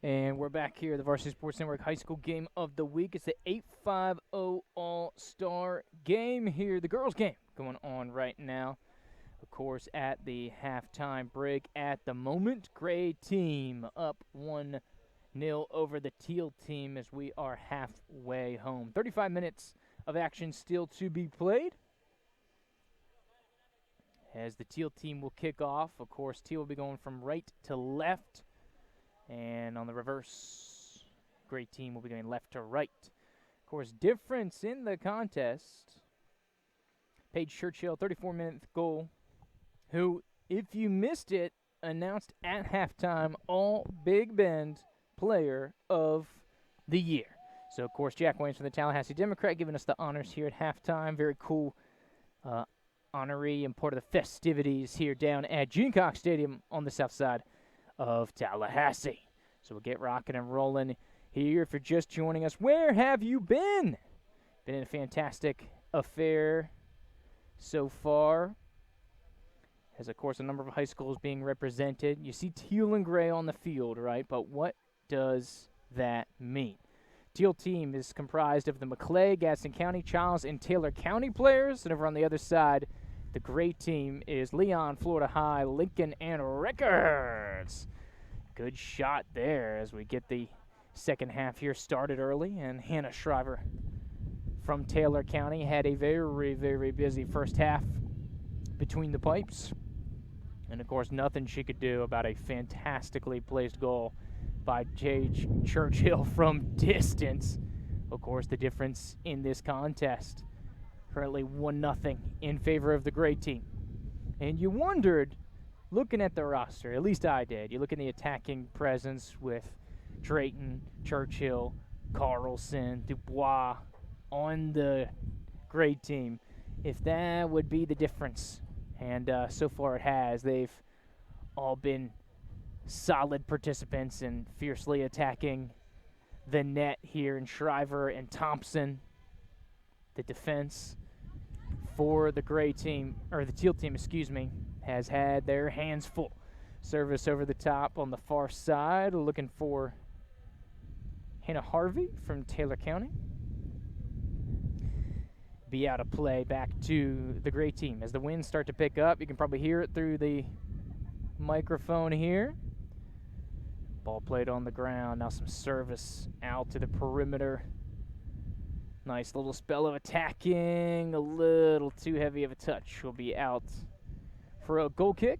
And we're back here, the Varsity Sports Network High School Game of the Week. It's the 850 All-Star Game here, the girls' game going on right now. Of course, at the halftime break at the moment, Gray team up 1-0 over the Teal team as we are halfway home. 35 minutes of action still to be played. As the Teal team will kick off, of course, Teal will be going from right to left. And on the reverse, Gray team will be going left to right. Of course, difference in the contest. Paige Churchill, 34-minute goal, who, if you missed it, announced at halftime All Big Bend Player of the Year. So, of course, Jack Williams from the Tallahassee Democrat giving us the honors here at halftime. Very cool honoree and part of the festivities here down at Gene Cox Stadium on the south side of Tallahassee. So we'll get rocking and rolling here. If you're just joining us, where have you been? Been in a fantastic affair so far. As, of course, a number of high schools being represented. You see Teal and Gray on the field, right? But what does that mean? Teal team is comprised of the Maclay, Gaston County, Charles, and Taylor County players. And over on the other side, the Gray team is Leon, Florida High, Lincoln, and Rickards. Good shot there as we get the second half here started early. And Hannah Shriver from Taylor County had a very, very busy first half between the pipes. And, of course, nothing she could do about a fantastically placed goal by Paige Churchill from distance. Of course, the difference in this contest. Currently 1-0 in favor of the Gray team. And you wondered, looking at the roster, at least I did, you look at the attacking presence with Drayton, Churchill, Carlson, Dubois on the Gray team, if that would be the difference. And so far it has. They've all been solid participants and fiercely attacking the net here in Shriver and Thompson. The defense for the Gray team, or the Teal team, has had their hands full. Service over the top on the far side, looking for Hannah Harvey from Taylor County. Be out of play back to the Gray team. As the winds start to pick up, you can probably hear it through the microphone here. Ball played on the ground. Now some service out to the perimeter. Nice little spell of attacking. A little too heavy of a touch. Will be out for a goal kick.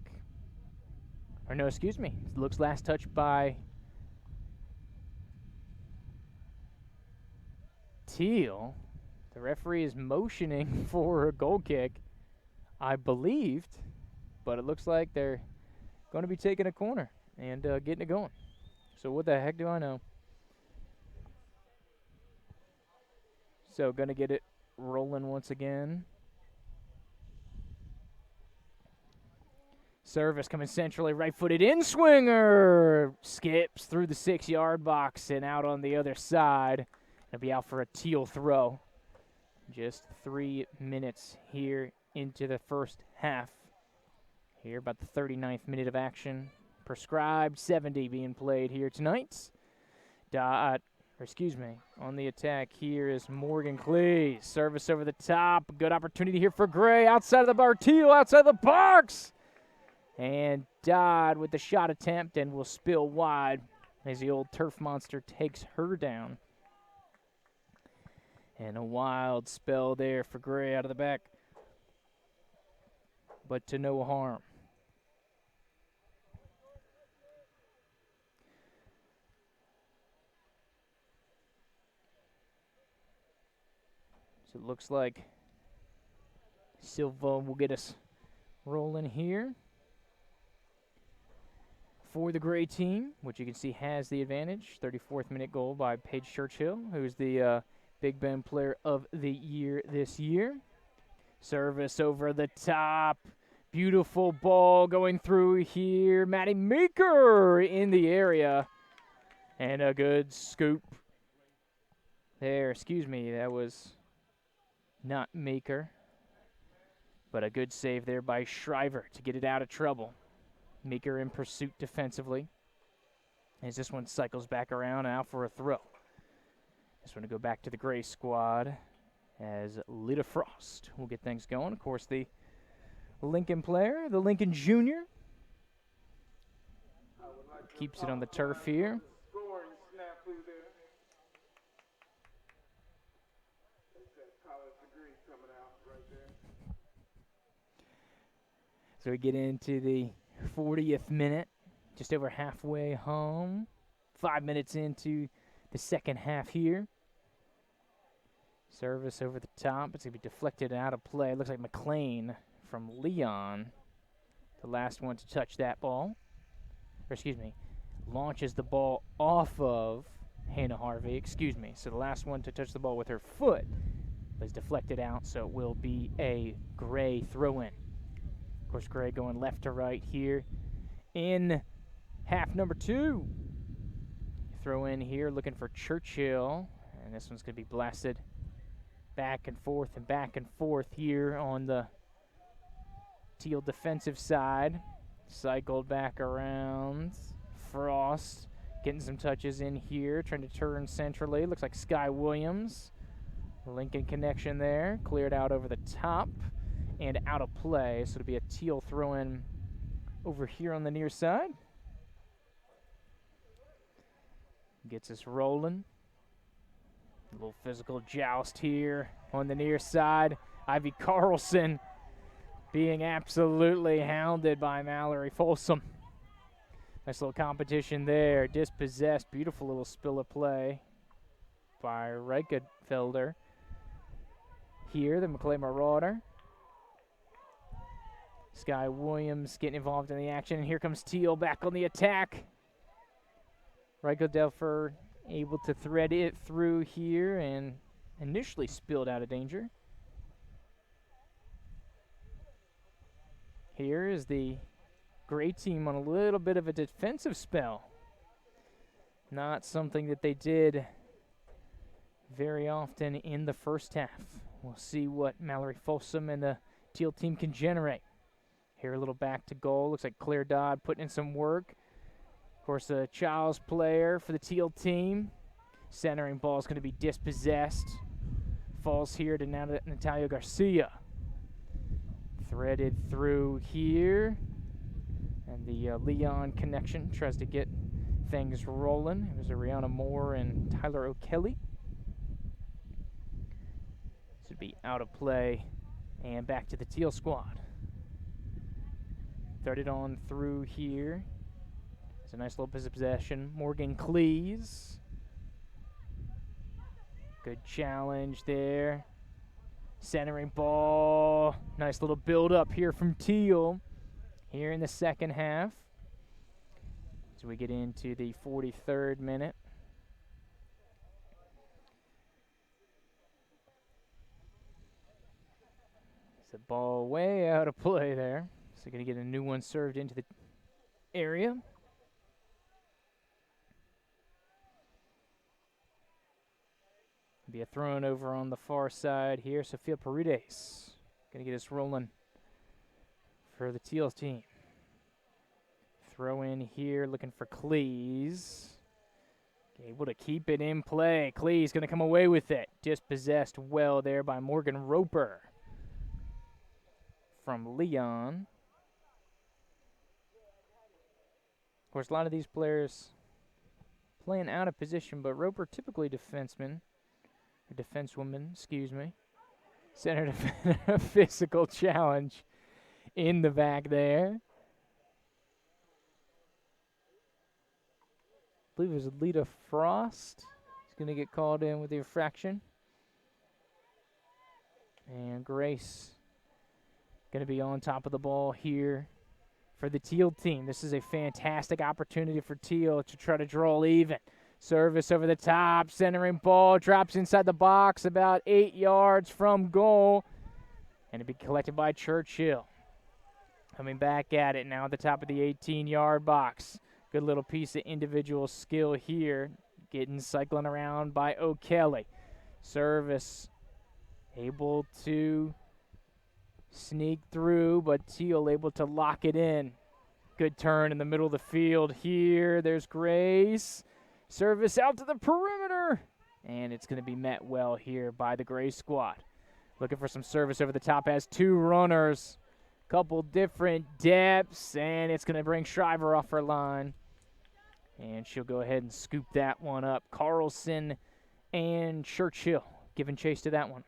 Or no, excuse me. It looks last touch by Teal. The referee is motioning for a goal kick, I believed. But it looks like they're going to be taking a corner and getting it going. So what the heck do I know? So going to get it rolling once again. Service coming centrally, right-footed in-swinger. Skips through the 6-yard box and out on the other side. It'll be out for a Teal throw. Just 3 minutes here into the first half. Here about the 39th minute of action. Prescribed 70 being played here tonight. On the attack here is Morgan Cleese. Service over the top. Good opportunity here for Gray. Outside of the bar. Teal outside the box. And Dodd with the shot attempt and will spill wide as the old turf monster takes her down. And a wild spell there for Gray out of the back. But to no harm. So it looks like Silva will get us rolling here for the Gray team, which you can see has the advantage. 34th minute goal by Paige Churchill, who's the Big Bend Player of the Year this year. Service over the top. Beautiful ball going through here. Maddie Meeker in the area. And a good scoop there. That was not Meeker. But a good save there by Shriver to get it out of trouble. Meeker in pursuit defensively. as this one cycles back around and out for a throw. This one to go back to the gray squad as Lita Frost will get things going. Of course, the Lincoln player, the Lincoln Junior, keeps it on the turf here. Scoring snafu there. That's that college degree coming out right there. So we get into the 40th minute, just over halfway home. 5 minutes into the second half here. Service over the top. It's going to be deflected out of play. Looks like McLean from Leon, the last one to touch that ball. Or excuse me, launches the ball off of Hannah Harvey. Excuse me. So the last one to touch the ball with her foot was deflected out, so it will be a Gray throw-in. Of course, Gray going left to right here in half number 2. Throw in here looking for Churchill, and this one's going to be blasted back and forth here on the Teal defensive side. Cycled back around. Frost getting some touches in here, trying to turn centrally. Looks like Sky Williams. Lincoln connection there. Cleared out over the top and out of play. So it'll be a Teal throw-in over here on the near side. Gets us rolling. A little physical joust here on the near side. Ivy Carlson being absolutely hounded by Mallory Folsom. Nice little competition there. Dispossessed. Beautiful little spill of play by Reichefelder. Here, the McClay Marauder. Sky Williams getting involved in the action. And here comes Teal back on the attack. Reichefelder able to thread it through here and initially spilled out of danger. Here is the Gray team on a little bit of a defensive spell. Not something that they did very often in the first half. We'll see what Mallory Folsom and the Teal team can generate. Here a little back to goal. Looks like Claire Dodd putting in some work. Of course, a Child's player for the Teal team. Centering ball is going to be dispossessed. Falls here to Natalia Garcia. Threaded through here. And the Leon connection tries to get things rolling. It was Ariana Moore and Tyler O'Kelly. This would be out of play and back to the Teal squad. Threaded on through here. It's a nice little piece of possession. Morgan Cleese. Good challenge there. Centering ball. Nice little build up here from Teal here in the second half. As we get into the 43rd minute. It's a ball way out of play there. So going to get a new one served into the area. Be a thrown over on the far side here. Sophia Paredes going to get us rolling for the Teal team. Throw in here looking for Cleese. Able to keep it in play. Cleese going to come away with it. Dispossessed well there by Morgan Roper from Leon. Of course, a lot of these players playing out of position, but Roper typically defenseman. Or defensewoman, excuse me. Center defender, physical challenge in the back there. I believe it was Lita Frost. He's going to get called in with the infraction. And Grace going to be on top of the ball here for the Teal team. This is a fantastic opportunity for Teal to try to draw even. Service over the top, centering ball, drops inside the box about 8 yards from goal. And it'll be collected by Churchill. Coming back at it now at the top of the 18-yard box. Good little piece of individual skill here. Getting cycling around by O'Kelly. Service able to sneak through, but Teal able to lock it in. Good turn in the middle of the field here. There's Grace. Service out to the perimeter. And it's going to be met well here by the Gray squad. Looking for some service over the top. Has 2 runners. Couple different depths. And it's going to bring Shriver off her line. And she'll go ahead and scoop that one up. Carlson and Churchill giving chase to that one.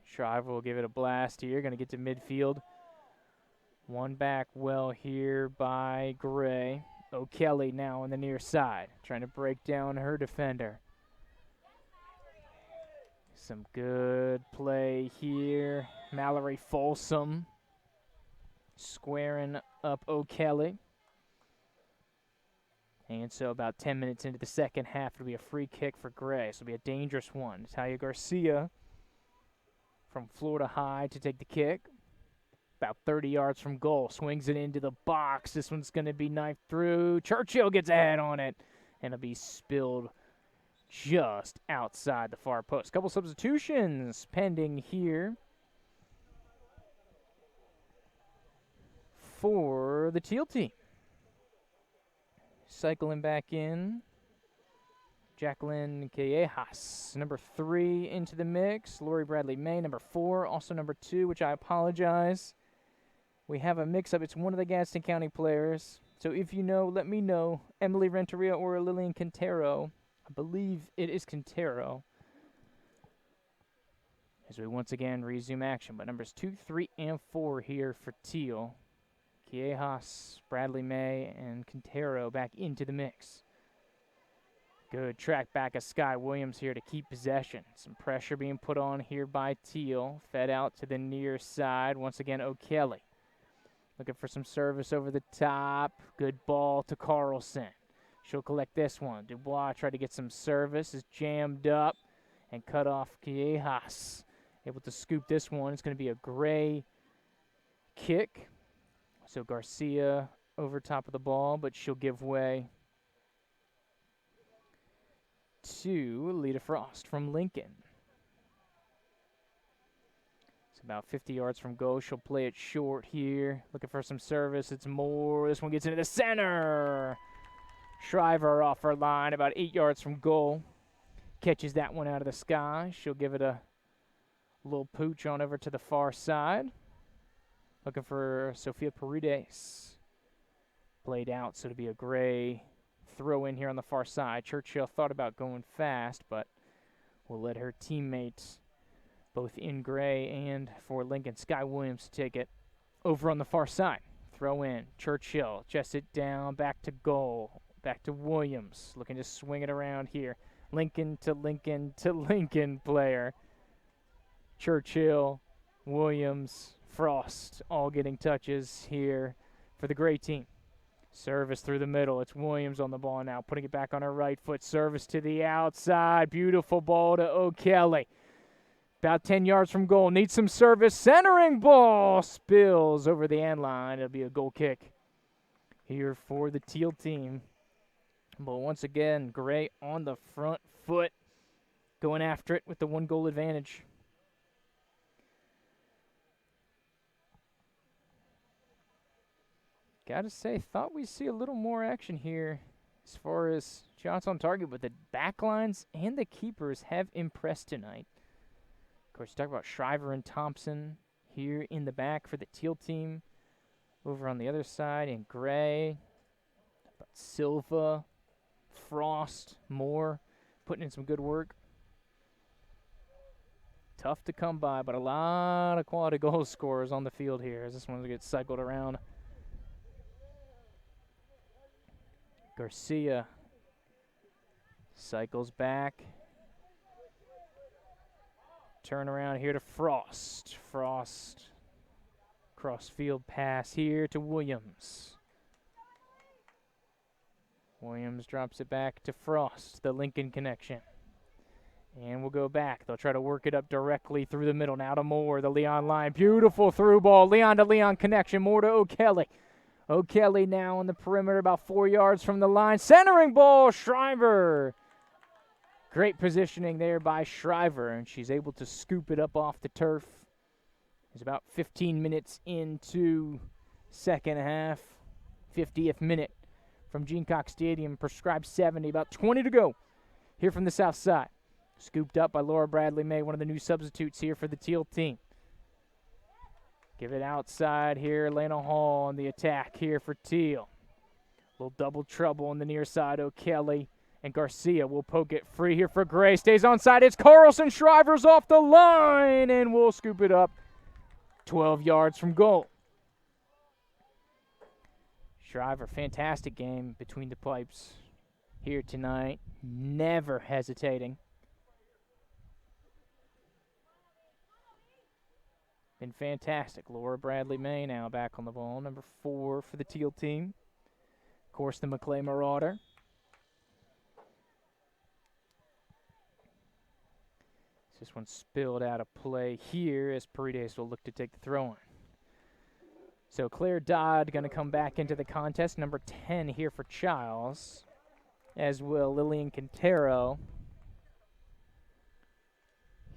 Shriver will give it a blast here. Going to get to midfield. One back well here by Gray. O'Kelly now on the near side, trying to break down her defender. Some good play here. Mallory Folsom squaring up O'Kelly. And so about 10 minutes into the second half, it'll be a free kick for Gray. So it'll be a dangerous one. Natalia Garcia from Florida High to take the kick. About 30 yards from goal. Swings it into the box. This one's going to be knifed through. Churchill gets a head on it. And it'll be spilled just outside the far post. Couple substitutions pending here for the Teal team. Cycling back in. Jacqueline Callejas, number 3 into the mix. Lori Bradley May, number 4. Also number 2, which I apologize. We have a mix-up. It's one of the Gadsden County players. So if you know, let me know. Emily Renteria or Lillian Quintero. I believe it is Quintero. As we once again resume action. But numbers 2, 3, and 4 here for Teal. Callejas, Bradley May, and Quintero back into the mix. Good track back of Sky Williams here to keep possession. Some pressure being put on here by Teal. Fed out to the near side. Once again, O'Kelly. Looking for some service over the top. Good ball to Carlson. She'll collect this one. Dubois tried to get some service. Is jammed up and cut off Callejas. Able to scoop this one. It's going to be a Gray kick. So Garcia over top of the ball, but she'll give way to Lita Frost from Lincoln. It's about 50 yards from goal. She'll play it short here. Looking for some service. It's more. This one gets into the center. Shriver off her line about 8 yards from goal. Catches that one out of the sky. She'll give it a little pooch on over to the far side. Looking for Sofia Paredes. Played out, so it'll be a Gray throw in here on the far side. Churchill thought about going fast, but will let her teammates, both in Gray and for Lincoln, Sky Williams, take it over on the far side. Throw in. Churchill chests it down, back to goal. Back to Williams. Looking to swing it around here. Lincoln to Lincoln to Lincoln player. Churchill, Williams, Frost all getting touches here for the Gray team. Service through the middle. It's Williams on the ball now, putting it back on her right foot. Service to the outside. Beautiful ball to O'Kelly. About 10 yards from goal. Needs some service. Centering ball. Spills over the end line. It'll be a goal kick here for the Teal team. But once again, Gray on the front foot, going after it with the 1-goal advantage. Gotta say, thought we'd see a little more action here as far as shots on target, but the backlines and the keepers have impressed tonight. Of course, talk about Shriver and Thompson here in the back for the Teal team. Over on the other side in Gray, about Silva, Frost, Moore, putting in some good work. Tough to come by, but a lot of quality goal scorers on the field here as this one gets cycled around. Garcia cycles back. Turn around here to Frost. Frost, cross-field pass here to Williams. Williams drops it back to Frost, the Lincoln connection. And we'll go back. They'll try to work it up directly through the middle. Now to Moore, the Leon line. Beautiful through ball. Leon to Leon connection. Moore to O'Kelly. O'Kelly now on the perimeter, about 4 yards from the line. Centering ball, Shriver. Great positioning there by Shriver, and she's able to scoop it up off the turf. It's about 15 minutes into second half, 50th minute from Gene Cox Stadium. Prescribed 70, about 20 to go here from the south side. Scooped up by Laura Bradley May, one of the new substitutes here for the Teal team. Give it outside here. Lena Hall on the attack here for Teal. Little double trouble on the near side. O'Kelly and Garcia will poke it free here for Gray. Stays onside. It's Carlson. Shriver's off the line, and we'll scoop it up 12 yards from goal. Shriver, fantastic game between the pipes here tonight. Never hesitating. Been fantastic. Laura Bradley May now back on the ball. Number 4 for the Teal team. Of course, the McClay Marauder. This one spilled out of play here as Paredes will look to take the throw on. So Claire Dodd going to come back into the contest. Number 10 here for Childs, as will Lillian Quintero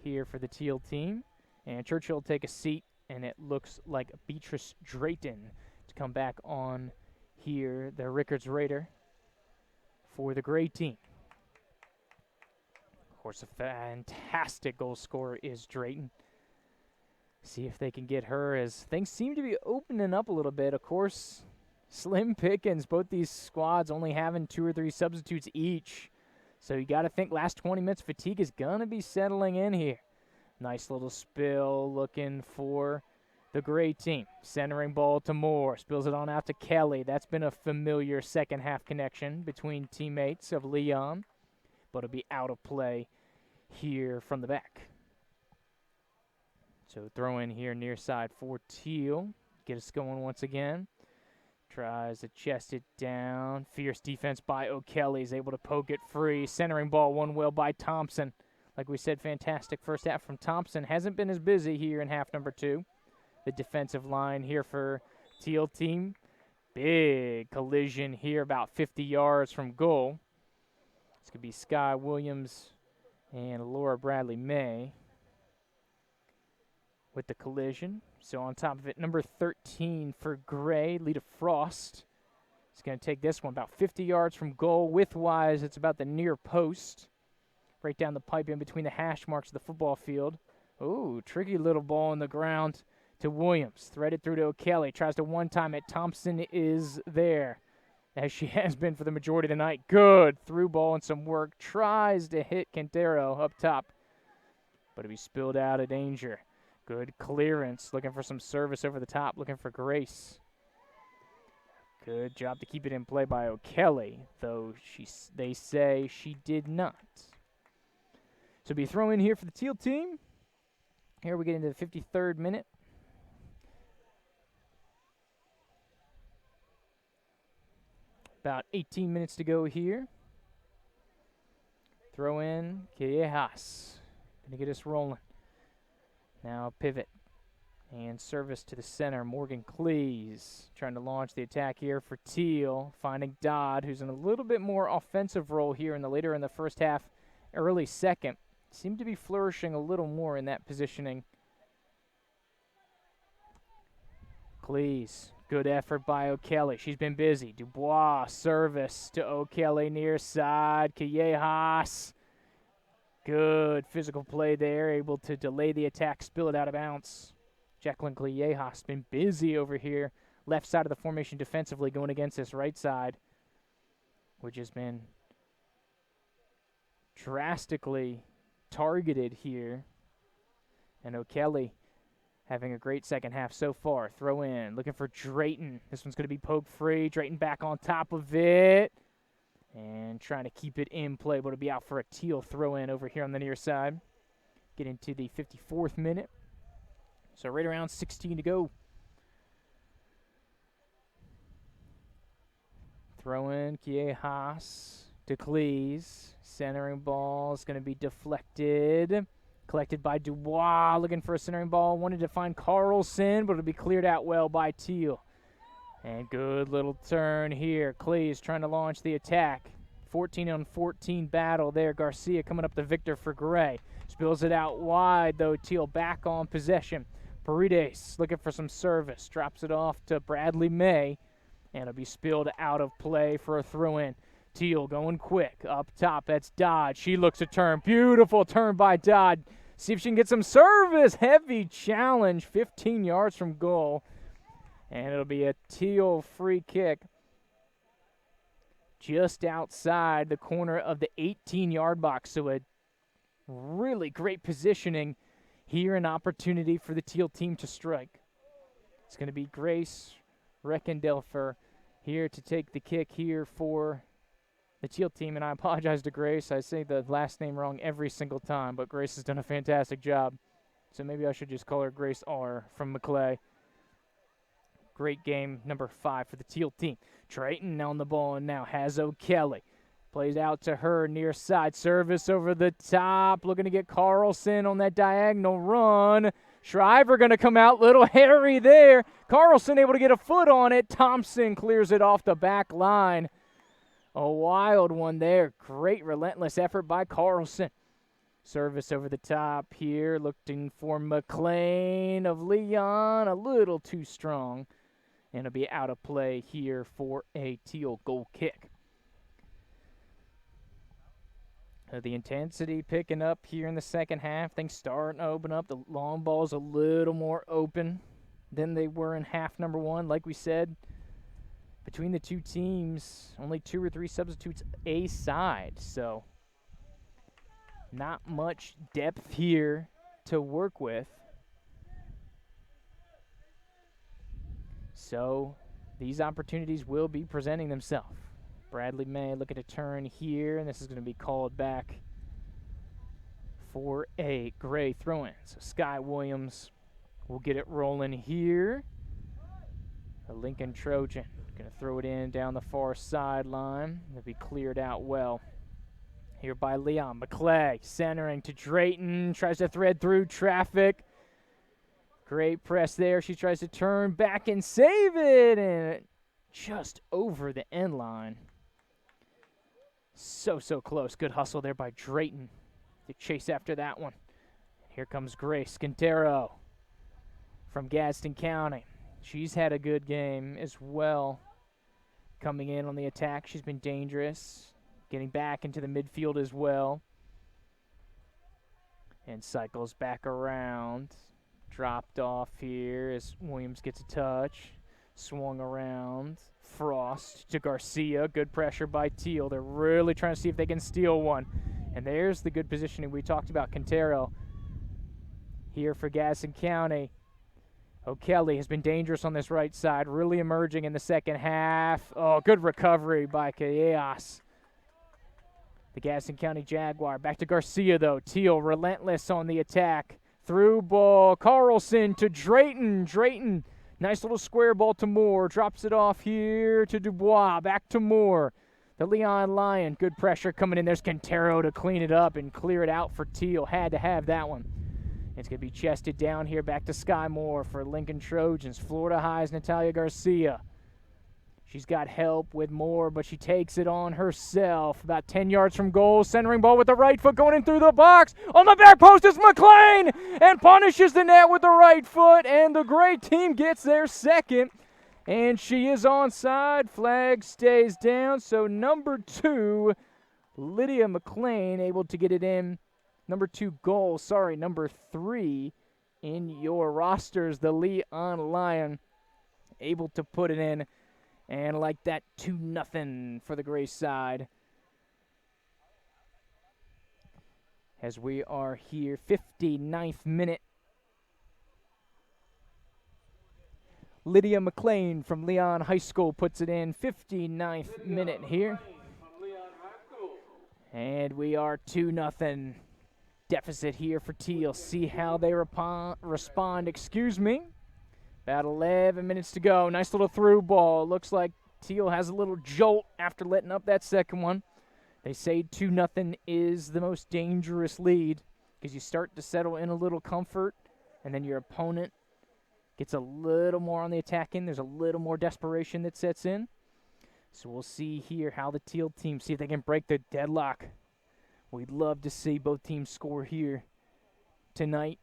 here for the Teal team. And Churchill will take a seat, and it looks like Beatrice Drayton to come back on here, the Rickards Raider, for the Gray team. Of course, a fantastic goal scorer is Drayton. See if they can get her, as things seem to be opening up a little bit. Of course, slim pickings, both these squads only having 2 or 3 substitutes each. So you got to think last 20 minutes fatigue is going to be settling in here. Nice little spill looking for the Gray team. Centering ball to Moore. Spills it on out to Kelly. That's been a familiar second half connection between teammates of Leon. But it'll be out of play here from the back. So throw in here near side for Teal. Get us going once again. Tries to chest it down. Fierce defense by O'Kelly. Is able to poke it free. Centering ball won well by Thompson. Like we said, fantastic first half from Thompson. Hasn't been as busy here in half number 2. The defensive line here for Teal team. Big collision here about 50 yards from goal. This could be Sky Williams and Laura Bradley May with the collision. So on top of it, number 13 for Gray, Lita Frost. He's going to take this one about 50 yards from goal. Width-wise, it's about the near post. Right down the pipe in between the hash marks of the football field. Ooh, tricky little ball on the ground to Williams. Threaded through to O'Kelly. Tries to one-time it. Thompson is there, as she has been for the majority of the night. Good through ball and some work. Tries to hit Quintero up top, but it'll be spilled out of danger. Good clearance. Looking for some service over the top. Looking for Grace. Good job to keep it in play by O'Kelly, though they say she did not. So be throw in here for the Teal team. Here we get into the 53rd minute. About 18 minutes to go here. Throw in Callejas. Gonna get us rolling. Now pivot and service to the center. Morgan Cleese trying to launch the attack here for Teal. Finding Dodd, who's in a little bit more offensive role here later in the first half, early second. Seemed to be flourishing a little more in that positioning. Cleese, good effort by O'Kelly. She's been busy. Dubois, service to O'Kelly near side. Callejas, good physical play there, able to delay the attack, spill it out of bounds. Jacqueline Callejas been busy over here, left side of the formation defensively, going against this right side, which has been drastically targeted here. And O'Kelly having a great second half so far. Throw in, looking for Drayton. This one's going to be poked free. Drayton back on top of it. And trying to keep it in play, but it'll be out for a Teal throw in over here on the near side. Get into the 54th minute. So right around 16 to go. Throw in Callejas to Cleese. Centering ball is going to be deflected. Collected by Dubois, looking for a centering ball. Wanted to find Carlson, but it'll be cleared out well by Teal. And good little turn here. Cleese trying to launch the attack. 14-on-14 battle there. Garcia coming up the victor for Gray. Spills it out wide, though. Teal back on possession. Paredes looking for some service. Drops it off to Bradley May. And it'll be spilled out of play for a throw-in. Teal going quick. Up top, that's Dodd. She looks to turn. Beautiful turn by Dodd. See if she can get some service. Heavy challenge, 15 yards from goal. And it'll be a Teal free kick just outside the corner of the 18-yard box. So a really great positioning here, an opportunity for the Teal team to strike. It's going to be Grace Reckendelfer here to take the kick here for the Teal team. And I apologize to Grace. I say the last name wrong every single time, but Grace has done a fantastic job. So maybe I should just call her Grace R. from Maclay. Great game, number 5 for the Teal team. Drayton on the ball and now has O'Kelly. Plays out to her near side. Service over the top. Looking to get Carlson on that diagonal run. Shriver going to come out. Little hairy there. Carlson able to get a foot on it. Thompson clears it off the back line. A wild one there. Great relentless effort by Carlson. Service over the top here. Looking for McLean of Leon. A little too strong. And it'll be out of play here for a Teal goal kick. The intensity picking up here in the second half. Things starting to open up. The long ball's a little more open than they were in half number 1. Like we said, between the two teams, only 2 or 3 substitutes a side. So not much depth here to work with. So these opportunities will be presenting themselves. Bradley May looking to turn here, and this is going to be called back for a Gray throw-in. So Sky Williams will get it rolling here. A Lincoln Trojan going to throw it in down the far sideline. It'll be cleared out well here by Leon. McClay centering to Drayton, tries to thread through traffic. Great press there. She tries to turn back and save it, and just over the end line. So close. Good hustle there by Drayton to chase after that one. Here comes Grace Quintero from Gadsden County. She's had a good game as well. Coming in on the attack, she's been dangerous. Getting back into the midfield as well. And cycles back around. Dropped off here as Williams gets a touch. Swung around. Frost to Garcia. Good pressure by Teal. They're really trying to see if they can steal one. And there's the good positioning we talked about. Quintero here for Gadsden County. O'Kelly has been dangerous on this right side. Really emerging in the second half. Oh, good recovery by Callejas. The Gadsden County Jaguar. Back to Garcia, though. Teal relentless on the attack. Through ball. Carlson to Drayton. Drayton. Nice little square ball to Moore. Drops it off here to Dubois. Back to Moore. The Leon Lion. Good pressure coming in. There's Quintero to clean it up and clear it out for Teal. Had to have that one. It's going to be chested down here. Back to Sky Moore for Lincoln Trojans. Florida High's Natalia Garcia. She's got help with Moore, but she takes it on herself. About 10 yards from goal. Centering ball with the right foot going in through the box. On the back post is McLean and punishes the net with the right foot. And the Gray team gets their second. And she is onside. Flag stays down. So number 2, Lydia McLean able to get it in. Number 2 goal. Sorry, number 3 in your rosters. The Leon Lion able to put it in. And like that, 2-0 for the Gray side. As we are here, 59th minute. Lydia McLean from Leon High School puts it in. 59th minute here. And we are 2-0 deficit here for Teal. See how they respond. Excuse me. About 11 minutes to go. Nice little through ball. Looks like Teal has a little jolt after letting up that second one. They say 2-0 is the most dangerous lead because you start to settle in a little comfort, and then your opponent gets a little more on the attack end. There's a little more desperation that sets in. So we'll see here how the Teal team, see if they can break the deadlock. We'd love to see both teams score here tonight.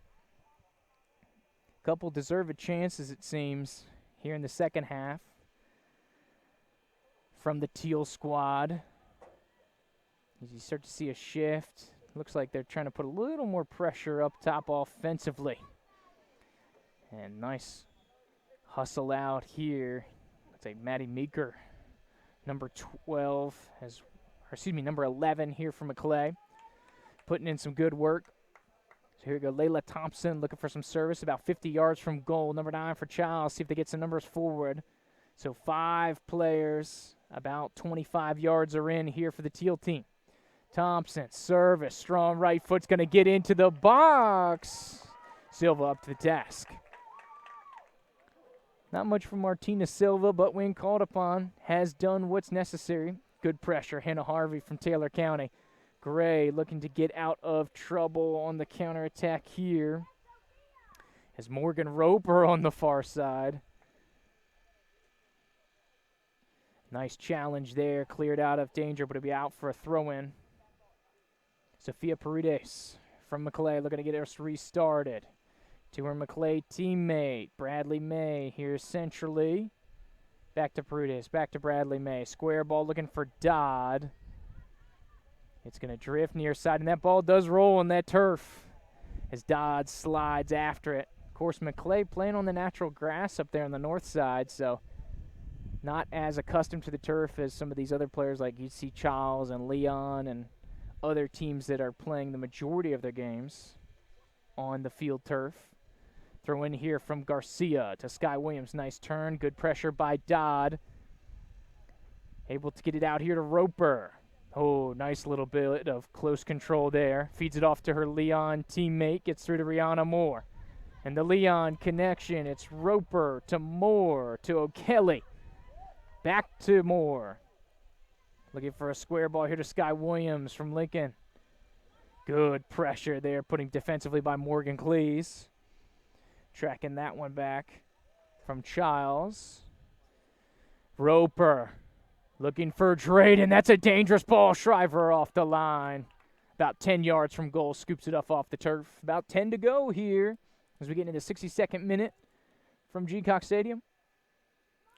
couple deserved chances, it seems, here in the second half from the Teal squad. As you start to see a shift, looks like they're trying to put a little more pressure up top offensively. And nice hustle out here. Let's say Maddie Meeker, number 12, number 11 here for Maclay, putting in some good work. So here we go, Layla Thompson looking for some service, about 50 yards from goal. Number 9 for Child, see if they get some numbers forward. So 5 players, about 25 yards are in here for the Teal team. Thompson, service, strong right foot's going to get into the box. Silva up to the desk. Not much from Martina Silva, but when called upon, has done what's necessary. Good pressure, Hannah Harvey from Taylor County. Gray looking to get out of trouble on the counterattack here. Has Morgan Roper on the far side. Nice challenge there, cleared out of danger, but it'll be out for a throw-in. Sophia Paredes from Maclay looking to get us restarted. To her Maclay teammate, Bradley May here centrally. Back to Paredes, back to Bradley May. Square ball looking for Dodd. It's going to drift near side, and that ball does roll on that turf as Dodd slides after it. Of course, Maclay playing on the natural grass up there on the north side, so not as accustomed to the turf as some of these other players like UC Charles and Leon and other teams that are playing the majority of their games on the field turf. Throw in here from Garcia to Sky Williams. Nice turn. Good pressure by Dodd. Able to get it out here to Roper. Oh, nice little bit of close control there. Feeds it off to her Leon teammate. Gets through to Rihanna Moore. And the Leon connection. It's Roper to Moore to O'Kelly. Back to Moore. Looking for a square ball here to Sky Williams from Lincoln. Good pressure there, putting defensively by Morgan Cleese. Tracking that one back from Childs. Roper looking for Drayden. That's a dangerous ball. Shriver off the line. About 10 yards from goal. Scoops it up off the turf. About 10 to go here as we get into the 62nd minute from G-Cox Stadium.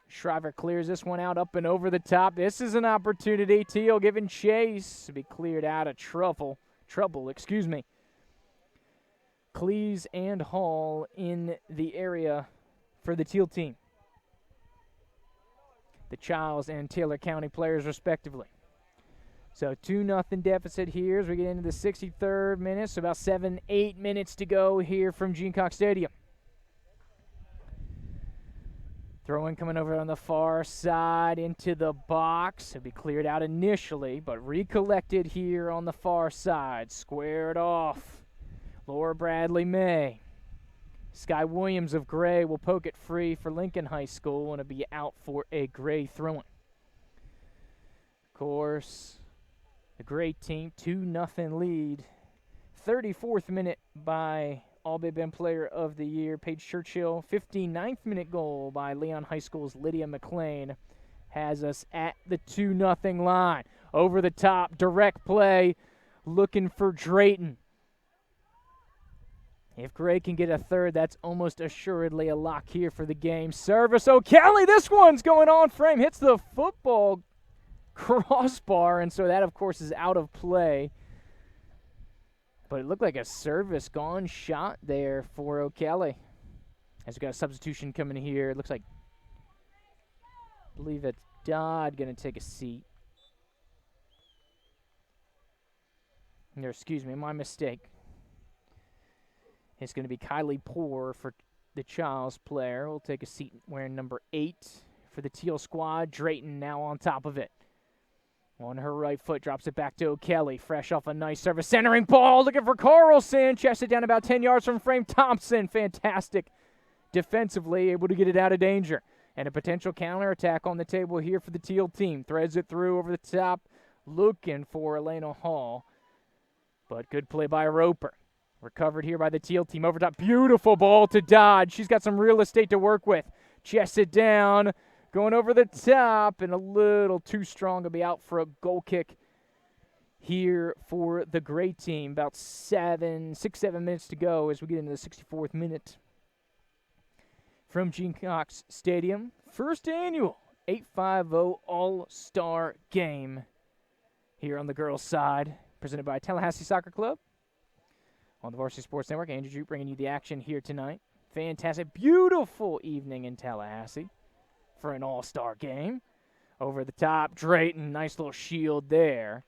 Shriver clears this one out up and over the top. This is an opportunity. Teal giving chase to be cleared out of trouble. Cleese and Hall in the area for the Teal team. The Childs and Taylor County players respectively. So 2-0 deficit here as we get into the 63rd minute. So about 7-8 minutes to go here from G-Cox Stadium. Throw-in coming over on the far side into the box. It'll be cleared out initially, but recollected here on the far side. Squared off. Laura Bradley May. Sky Williams of Gray will poke it free for Lincoln High School, and it'll be out for a Gray throw-in. Of course, the Gray team, 2-0 lead. 34th minute by All-Big Ben Player of the Year, Paige Churchill. 59th minute goal by Leon High School's Lydia McLean has us at the 2-0 line. Over the top, direct play, looking for Drayton. If Gray can get a third, that's almost assuredly a lock here for the game. Service O'Kelly, this one's going on frame, hits the football crossbar, and so that, of course, is out of play. But it looked like a service gone shot there for O'Kelly. As we got a substitution coming here, it looks like, I believe it's Dodd going to take a seat. No, excuse me, my mistake. It's going to be Kylie Poor for the Childs player. We'll take a seat wearing number 8 for the Teal squad. Drayton now on top of it. On her right foot, drops it back to O'Kelly. Fresh off a nice service. Centering ball, looking for Carlson. Chests it down about 10 yards from frame. Thompson, fantastic defensively, able to get it out of danger. And a potential counterattack on the table here for the Teal team. Threads it through over the top, looking for Elena Hall. But good play by Roper. Recovered here by the Teal team. Over top, beautiful ball to Dodd. She's got some real estate to work with. Chests it down. Going over the top and a little too strong to be out for a goal kick here for the Gray team. About 6-7 minutes to go as we get into the 64th minute. from Gene Cox Stadium. First annual 850 All-Star Game here on the girls' side, presented by Tallahassee Soccer Club. On the Varsity Sports Network, Andrew Jupe bringing you the action here tonight. Fantastic, beautiful evening in Tallahassee for an all-star game. Over the top, Drayton, nice little shield there.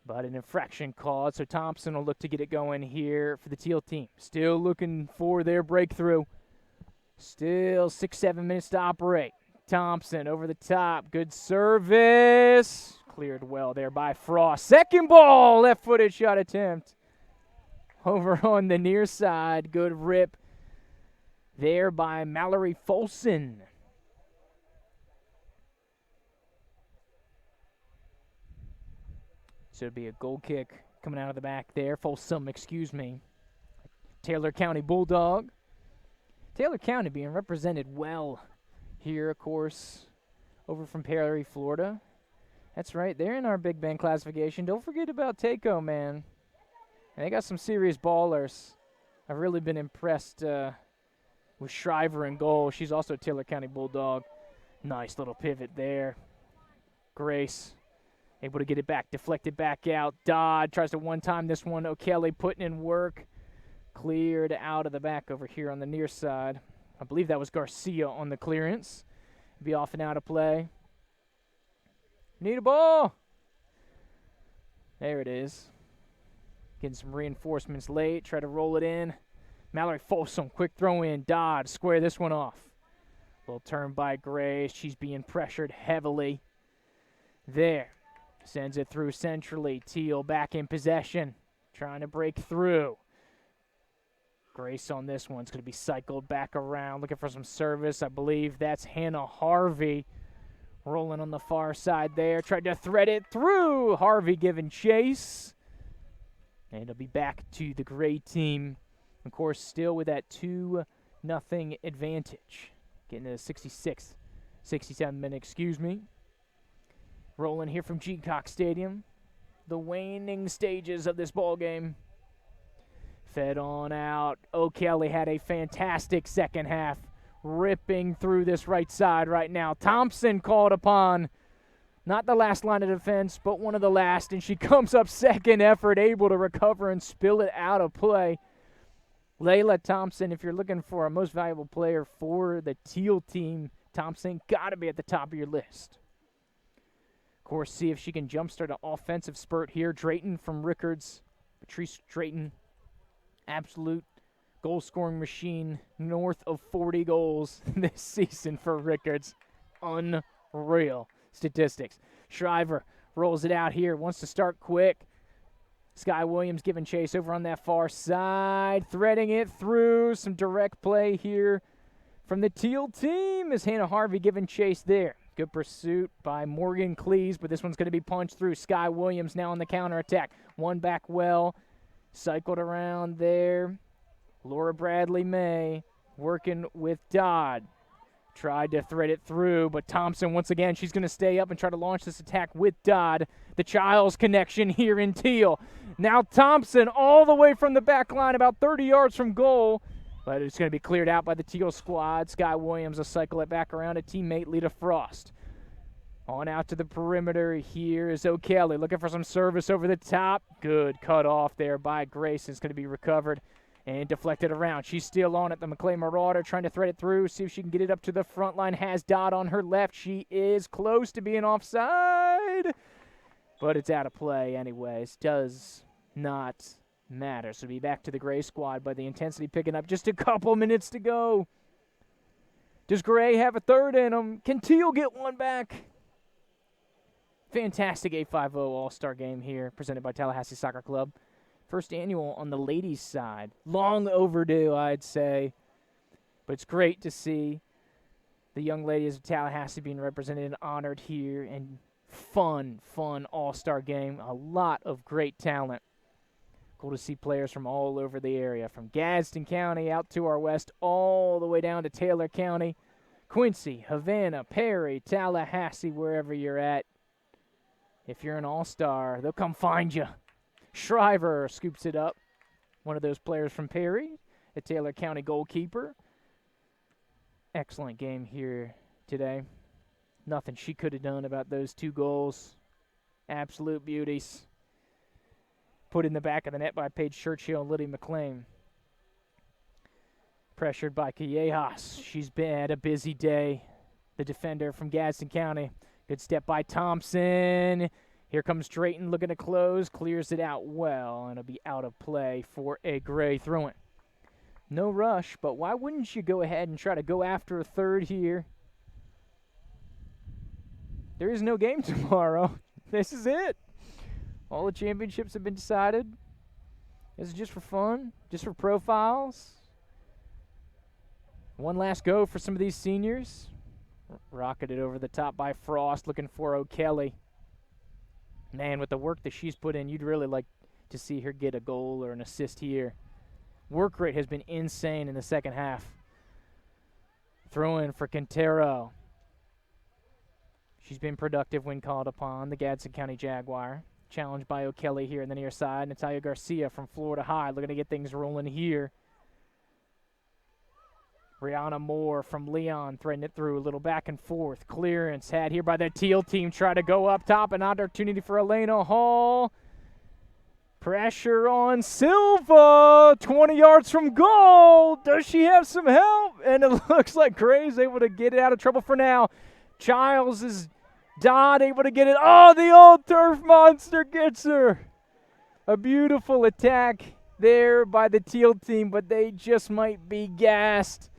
But an infraction called, so Thompson will look to get it going here for the Teal team. Still looking for their breakthrough. Still 6-7 minutes to operate. Thompson over the top, good service. Cleared well there by Frost. Second ball, left-footed shot attempt. Over on the near side, good rip there by Mallory Folson. So it'd be a goal kick coming out of the back there. Folsom, excuse me. Taylor County Bulldog. Taylor County being represented well here, of course, over from Perry, Florida. That's right, they're in our Big Band classification. Don't forget about Taco, man. And they got some serious ballers. I've really been impressed with Shriver in goal. She's also a Taylor County Bulldog. Nice little pivot there. Grace able to get it back, deflected back out. Dodd tries to one-time this one. O'Kelly putting in work. Cleared out of the back over here on the near side. I believe that was Garcia on the clearance. Be off and out of play. Need a ball. There it is. Getting some reinforcements late. Try to roll it in. Mallory Folsom, quick throw in. Dodd, square this one off. Little turn by Grace. She's being pressured heavily. There. Sends it through centrally. Teal back in possession. Trying to break through. Grace on this one's going to be cycled back around. Looking for some service. I believe that's Hannah Harvey. Rolling on the far side there. Tried to thread it through. Harvey giving chase. And it'll be back to the gray team. Of course, still with that 2-0 advantage. Getting to the 66th, 67th minute, excuse me. Rolling here from G. Cox Stadium. The waning stages of this ball game. Fed on out. O'Kelly had a fantastic second half. Ripping through this right side right now. Thompson called upon. Not the last line of defense, but one of the last. And she comes up second effort, able to recover and spill it out of play. Layla Thompson, if you're looking for a most valuable player for the Teal team, Thompson got to be at the top of your list. Of course, see if she can jumpstart an offensive spurt here. Drayton from Rickards. Patrice Drayton, absolute goal-scoring machine, north of 40 goals this season for Rickards. Unreal statistics. Shriver rolls it out here, wants to start quick. Sky Williams giving chase over on that far side, threading it through. Some direct play here from the Teal team as Hannah Harvey giving chase there. Good pursuit by Morgan Cleese, but this one's going to be punched through. Sky Williams now on the counterattack. One back well, cycled around there. Laura Bradley May working with Dodd. Tried to thread it through, but Thompson, once again, she's going to stay up and try to launch this attack with Dodd. The Childs connection here in Teal. Now Thompson all the way from the back line, about 30 yards from goal. But it's going to be cleared out by the Teal squad. Sky Williams will cycle it back around to teammate Lita Frost. On out to the perimeter here is O'Kelly looking for some service over the top. Good cut off there by Grace. It's going to be recovered and deflected around. She's still on it. The McClay Marauder trying to thread it through, see if she can get it up to the front line. Has Dodd on her left. She is close to being offside, but it's out of play anyways. Does not matter. So be back to the Gray squad, but the intensity picking up. Just a couple minutes to go. Does Gray have a third in them? Can Teal get one back? Fantastic 850 All-Star game here, presented by Tallahassee Soccer Club. First annual on the ladies' side. Long overdue, I'd say. But it's great to see the young ladies of Tallahassee being represented and honored here. And fun all-star game. A lot of great talent. Cool to see players from all over the area. From Gadsden County out to our west, all the way down to Taylor County. Quincy, Havana, Perry, Tallahassee, wherever you're at. If you're an all-star, they'll come find you. Shriver scoops it up. One of those players from Perry, a Taylor County goalkeeper. excellent game here today. Nothing she could have done about those 2 goals. Absolute beauties. Put in the back of the net by Paige Churchill and Lydia McLean. Pressured by Callejas. She's had a busy day. The defender from Gadsden County. Good step by Thompson. Here comes Drayton looking to close. Clears it out well, and it'll be out of play for a Gray throw-in. No rush, but why wouldn't you go ahead and try to go after a third here? There is no game tomorrow. This is it. All the championships have been decided. This is just for fun, just for profiles. One last go for some of these seniors. Rocketed over the top by Frost, looking for O'Kelly. Man, with the work that she's put in, you'd really like to see her get a goal or an assist here. Work rate has been insane in the second half. Throw in for Quintero. She's been productive when called upon, the Gadsden County Jaguar. Challenged by O'Kelly here on the near side. Natalia Garcia from Florida High looking to get things rolling here. Brianna Moore from Leon threading it through. A little back and forth. Clearance had here by the Teal team. Try to go up top. An opportunity for Elena Hall. Pressure on Silva. 20 yards from goal. Does she have some help? And it looks like Gray's able to get it out of trouble for now. Childs is Dodd able to get it. Oh, the old turf monster gets her. A beautiful attack there by the Teal team, but they just might be gassed.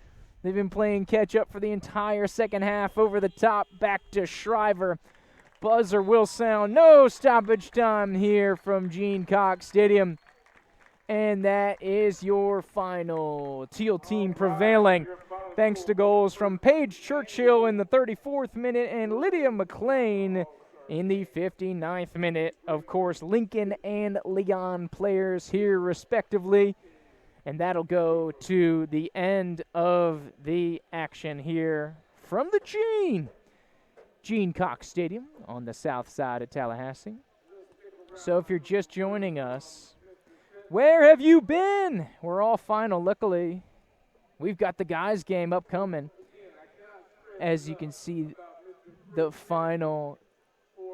They've been playing catch-up for the entire second half. Over the top, back to Shriver. Buzzer will sound. No stoppage time here from Gene Cox Stadium. And that is your final. Teal team prevailing thanks to goals from Paige Churchill in the 34th minute and Lydia McLean in the 59th minute. Of course, Lincoln and Leon players here respectively. And that'll go to the end of the action here from the Gene Cox Stadium on the south side of Tallahassee. So if you're just joining us, where have you been? We're all final. Luckily, we've got the guys' game upcoming. As you can see, the final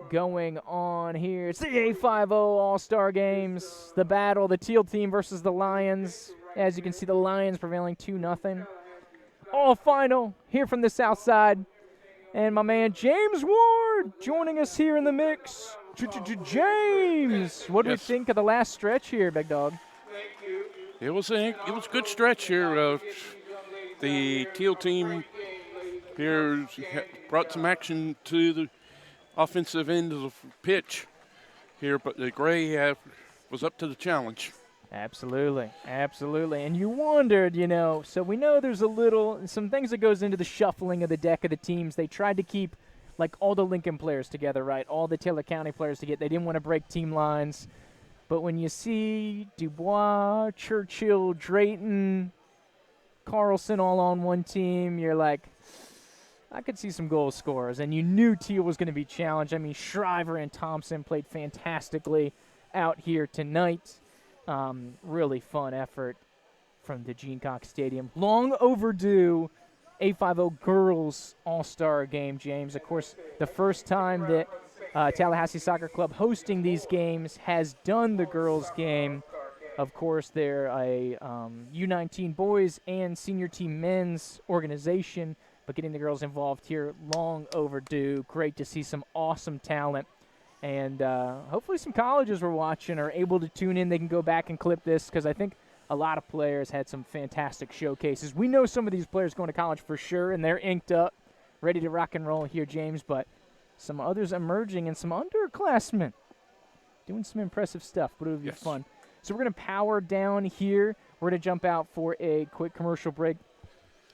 going on here. It's the A50 All-Star Games. The battle, the Teal team versus the Lions. As you can see, the Lions prevailing 2-0. All final here from the south side. And my man James Ward joining us here in the mix. James, what do we think of the last stretch here, big dog? It was a good stretch here. The Teal team here brought some action to the offensive end of the pitch here, but the Gray was up to the challenge. Absolutely, absolutely. And you wondered, so we know there's some things that goes into the shuffling of the deck of the teams. They tried to keep like all the Lincoln players together, right? All the Taylor County players together. They didn't want to break team lines. But when you see Dubois, Churchill, Drayton, Carlson all on one team, you're like, I could see some goal scorers. And you knew Teal was going to be challenged. I mean, Shriver and Thompson played fantastically out here tonight. Really fun effort from the Gene Cox Stadium. Long overdue A50 Girls All-Star Game, James. Of course, the first time that Tallahassee Soccer Club hosting these games has done the girls' game. Of course, they're a U19 boys and senior team men's organization, but getting the girls involved here, long overdue. Great to see some awesome talent. And hopefully some colleges we're watching are able to tune in. They can go back and clip this because I think a lot of players had some fantastic showcases. We know some of these players going to college for sure, and they're inked up, ready to rock and roll here, James. But some others emerging and some underclassmen doing some impressive stuff, but it would be fun. So we're going to power down here. We're going to jump out for a quick commercial break.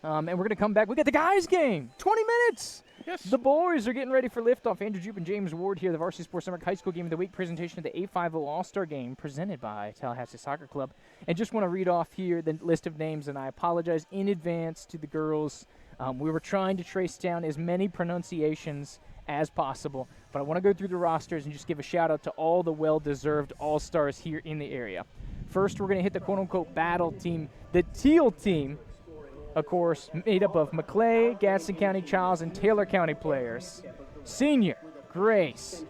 And we're going to come back. We got the guys' game. 20 minutes. Yes. The boys are getting ready for liftoff. Andrew Jupe and James Ward here, the Varsity Sports Network High School Game of the Week presentation of the A50 All-Star Game presented by Tallahassee Soccer Club. And just want to read off here the list of names, and I apologize in advance to the girls. We were trying to trace down as many pronunciations as possible, but I want to go through the rosters and just give a shout-out to all the well-deserved All-Stars here in the area. First, we're going to hit the quote-unquote battle team, the Teal team. of course, made up of Maclay, Gadsden County, Charles, and Taylor County players. Senior, Grace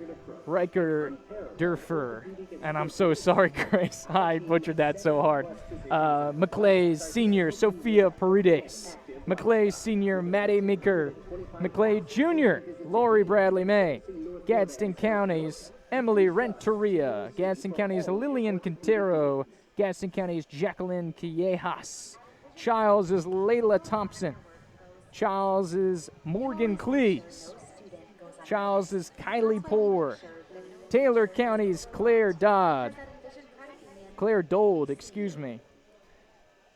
Riker Durfer. And I'm so sorry, Grace. I butchered that so hard. Maclay's senior, Sophia Paredes. Maclay senior, Maddie Meeker. Maclay junior, Lori Bradley May. Gadsden County's Emily Renteria. Gadsden County's Lillian Quintero. Gadsden County's Jacqueline Quillejas. Childs is Layla Thompson. Childs is Morgan Cleese. Childs is Kylie Poor. Taylor County's Claire Dold, excuse me.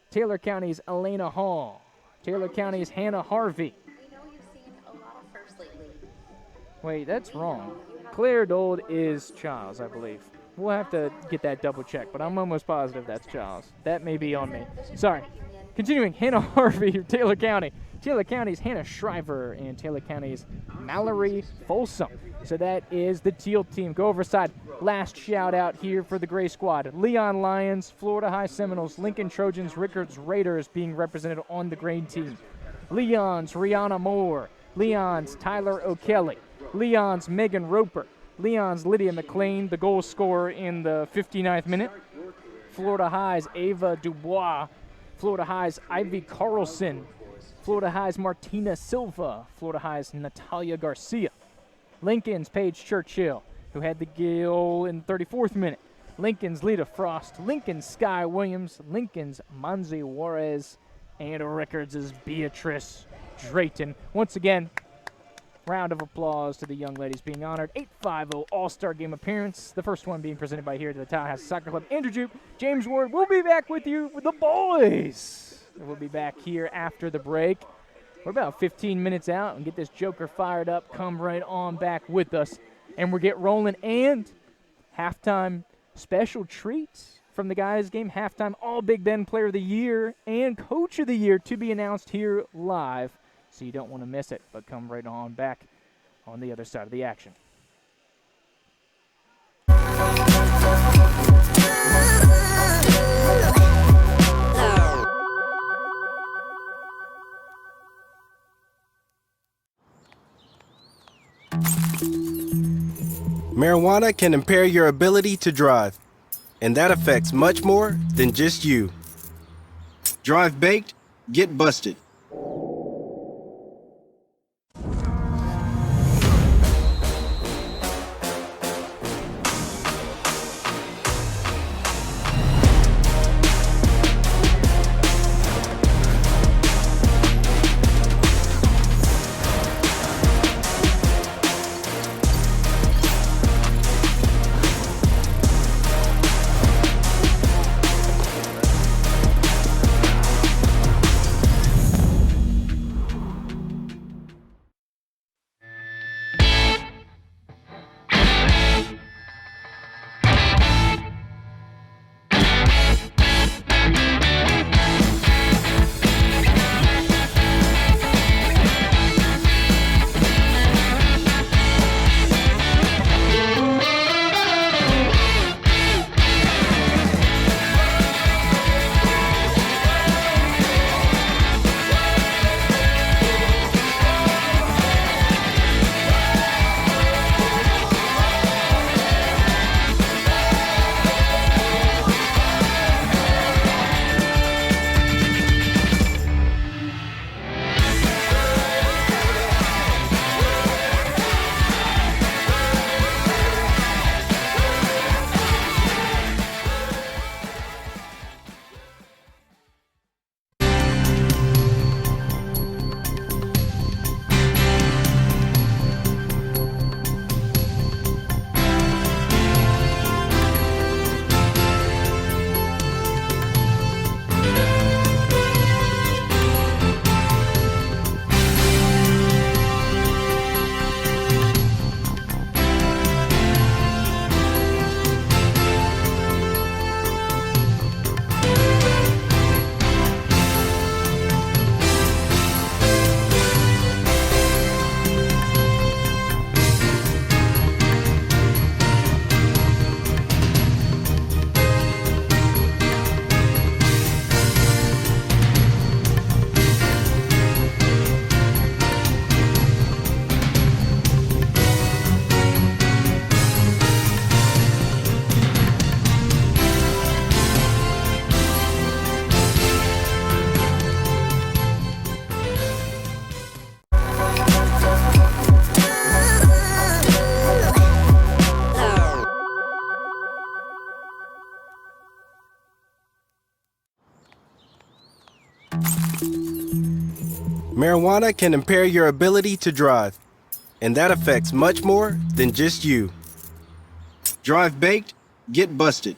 Taylor County's Elena Hall. Taylor County's Hannah Harvey. Wait, that's wrong. Claire Dold is Childs, I believe. We'll have to get that double checked, but I'm almost positive that's Childs. That may be on me. Sorry. Continuing, Hannah Harvey of Taylor County. Taylor County's Hannah Shriver and Taylor County's Mallory Folsom. So that is the Teal team. Go over side. Last shout out here for the Gray Squad. Leon Lions, Florida High Seminoles, Lincoln Trojans, Rickards Raiders being represented on the Green team. Leon's Rihanna Moore. Leon's Tyler O'Kelly. Leon's Megan Roper. Leon's Lydia McLean, the goal scorer in the 59th minute. Florida High's Ava Dubois. Florida High's Ivy Carlson. Florida High's Martina Silva. Florida High's Natalia Garcia. Lincoln's Paige Churchill, who had the goal in the 34th minute. Lincoln's Lita Frost. Lincoln's Sky Williams. Lincoln's Manzi Juarez. And Rickards' Beatrice Drayton. Once again, round of applause to the young ladies being honored. 850 All-Star Game appearance. The first one being presented by here to the Tallahassee Soccer Club. Andrew Jupe, James Ward, we'll be back with you with the boys. We'll be back here after the break. We're about 15 minutes out and get this joker fired up. Come right on back with us. And we'll get rolling. And halftime special treats from the guys' game. Halftime All Big Ben Player of the Year and Coach of the Year to be announced here live. So you don't want to miss it. But come right on back on the other side of the action. Marijuana can impair your ability to drive, and that affects much more than just you. Drive baked, get busted. Marijuana can impair your ability to drive, and that affects much more than just you. Drive baked, get busted.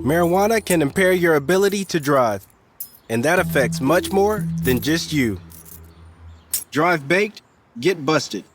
Marijuana can impair your ability to drive, and that affects much more than just you. Drive baked, get busted.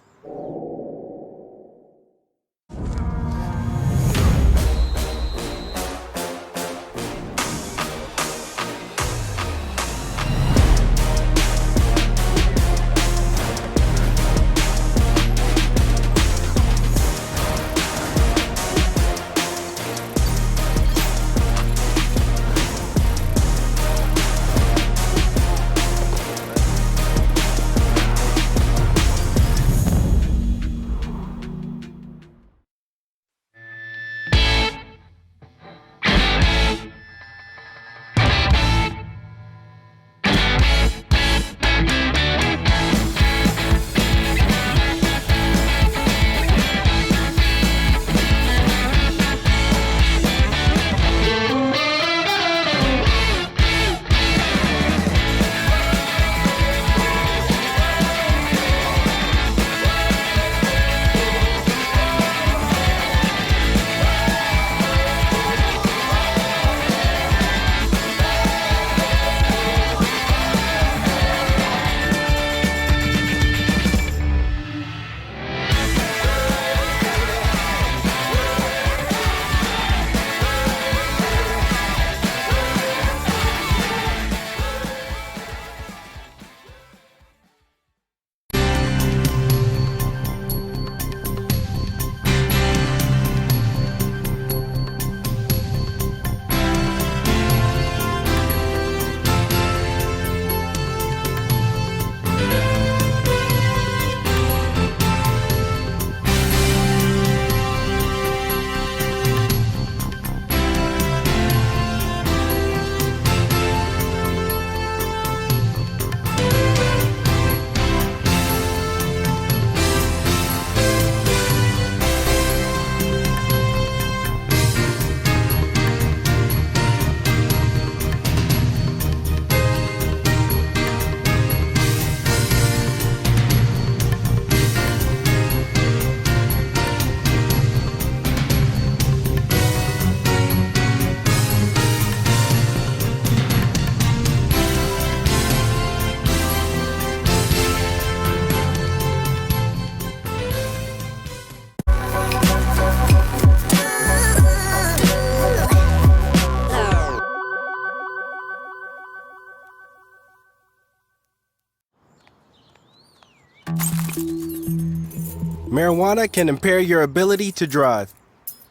Marijuana can impair your ability to drive,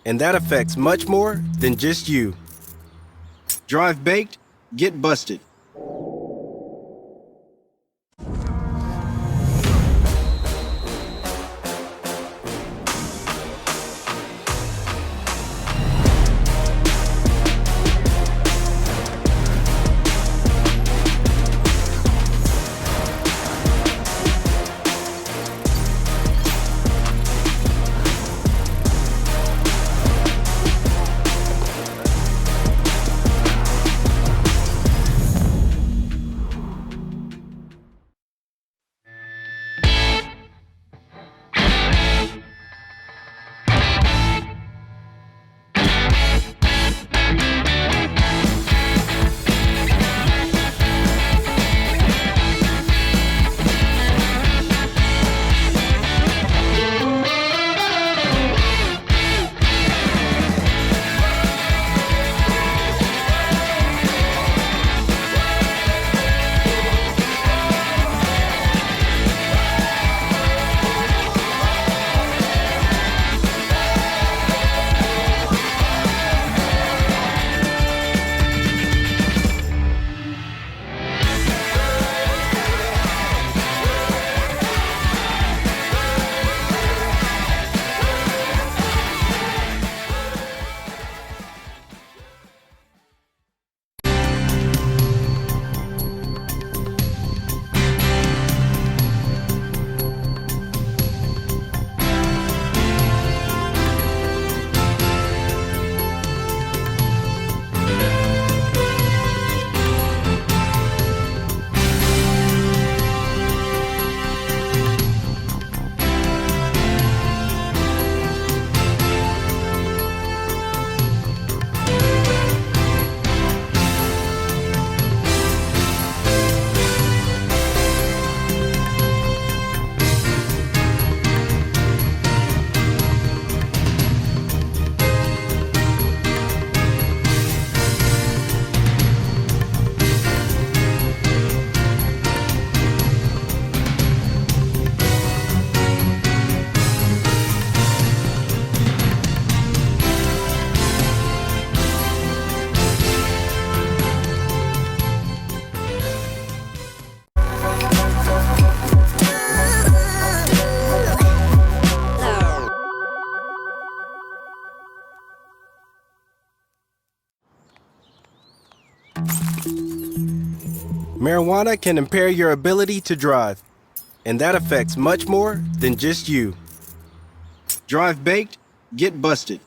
and that affects much more than just you. Drive baked, get busted. Marijuana can impair your ability to drive, and that affects much more than just you. Drive baked, get busted.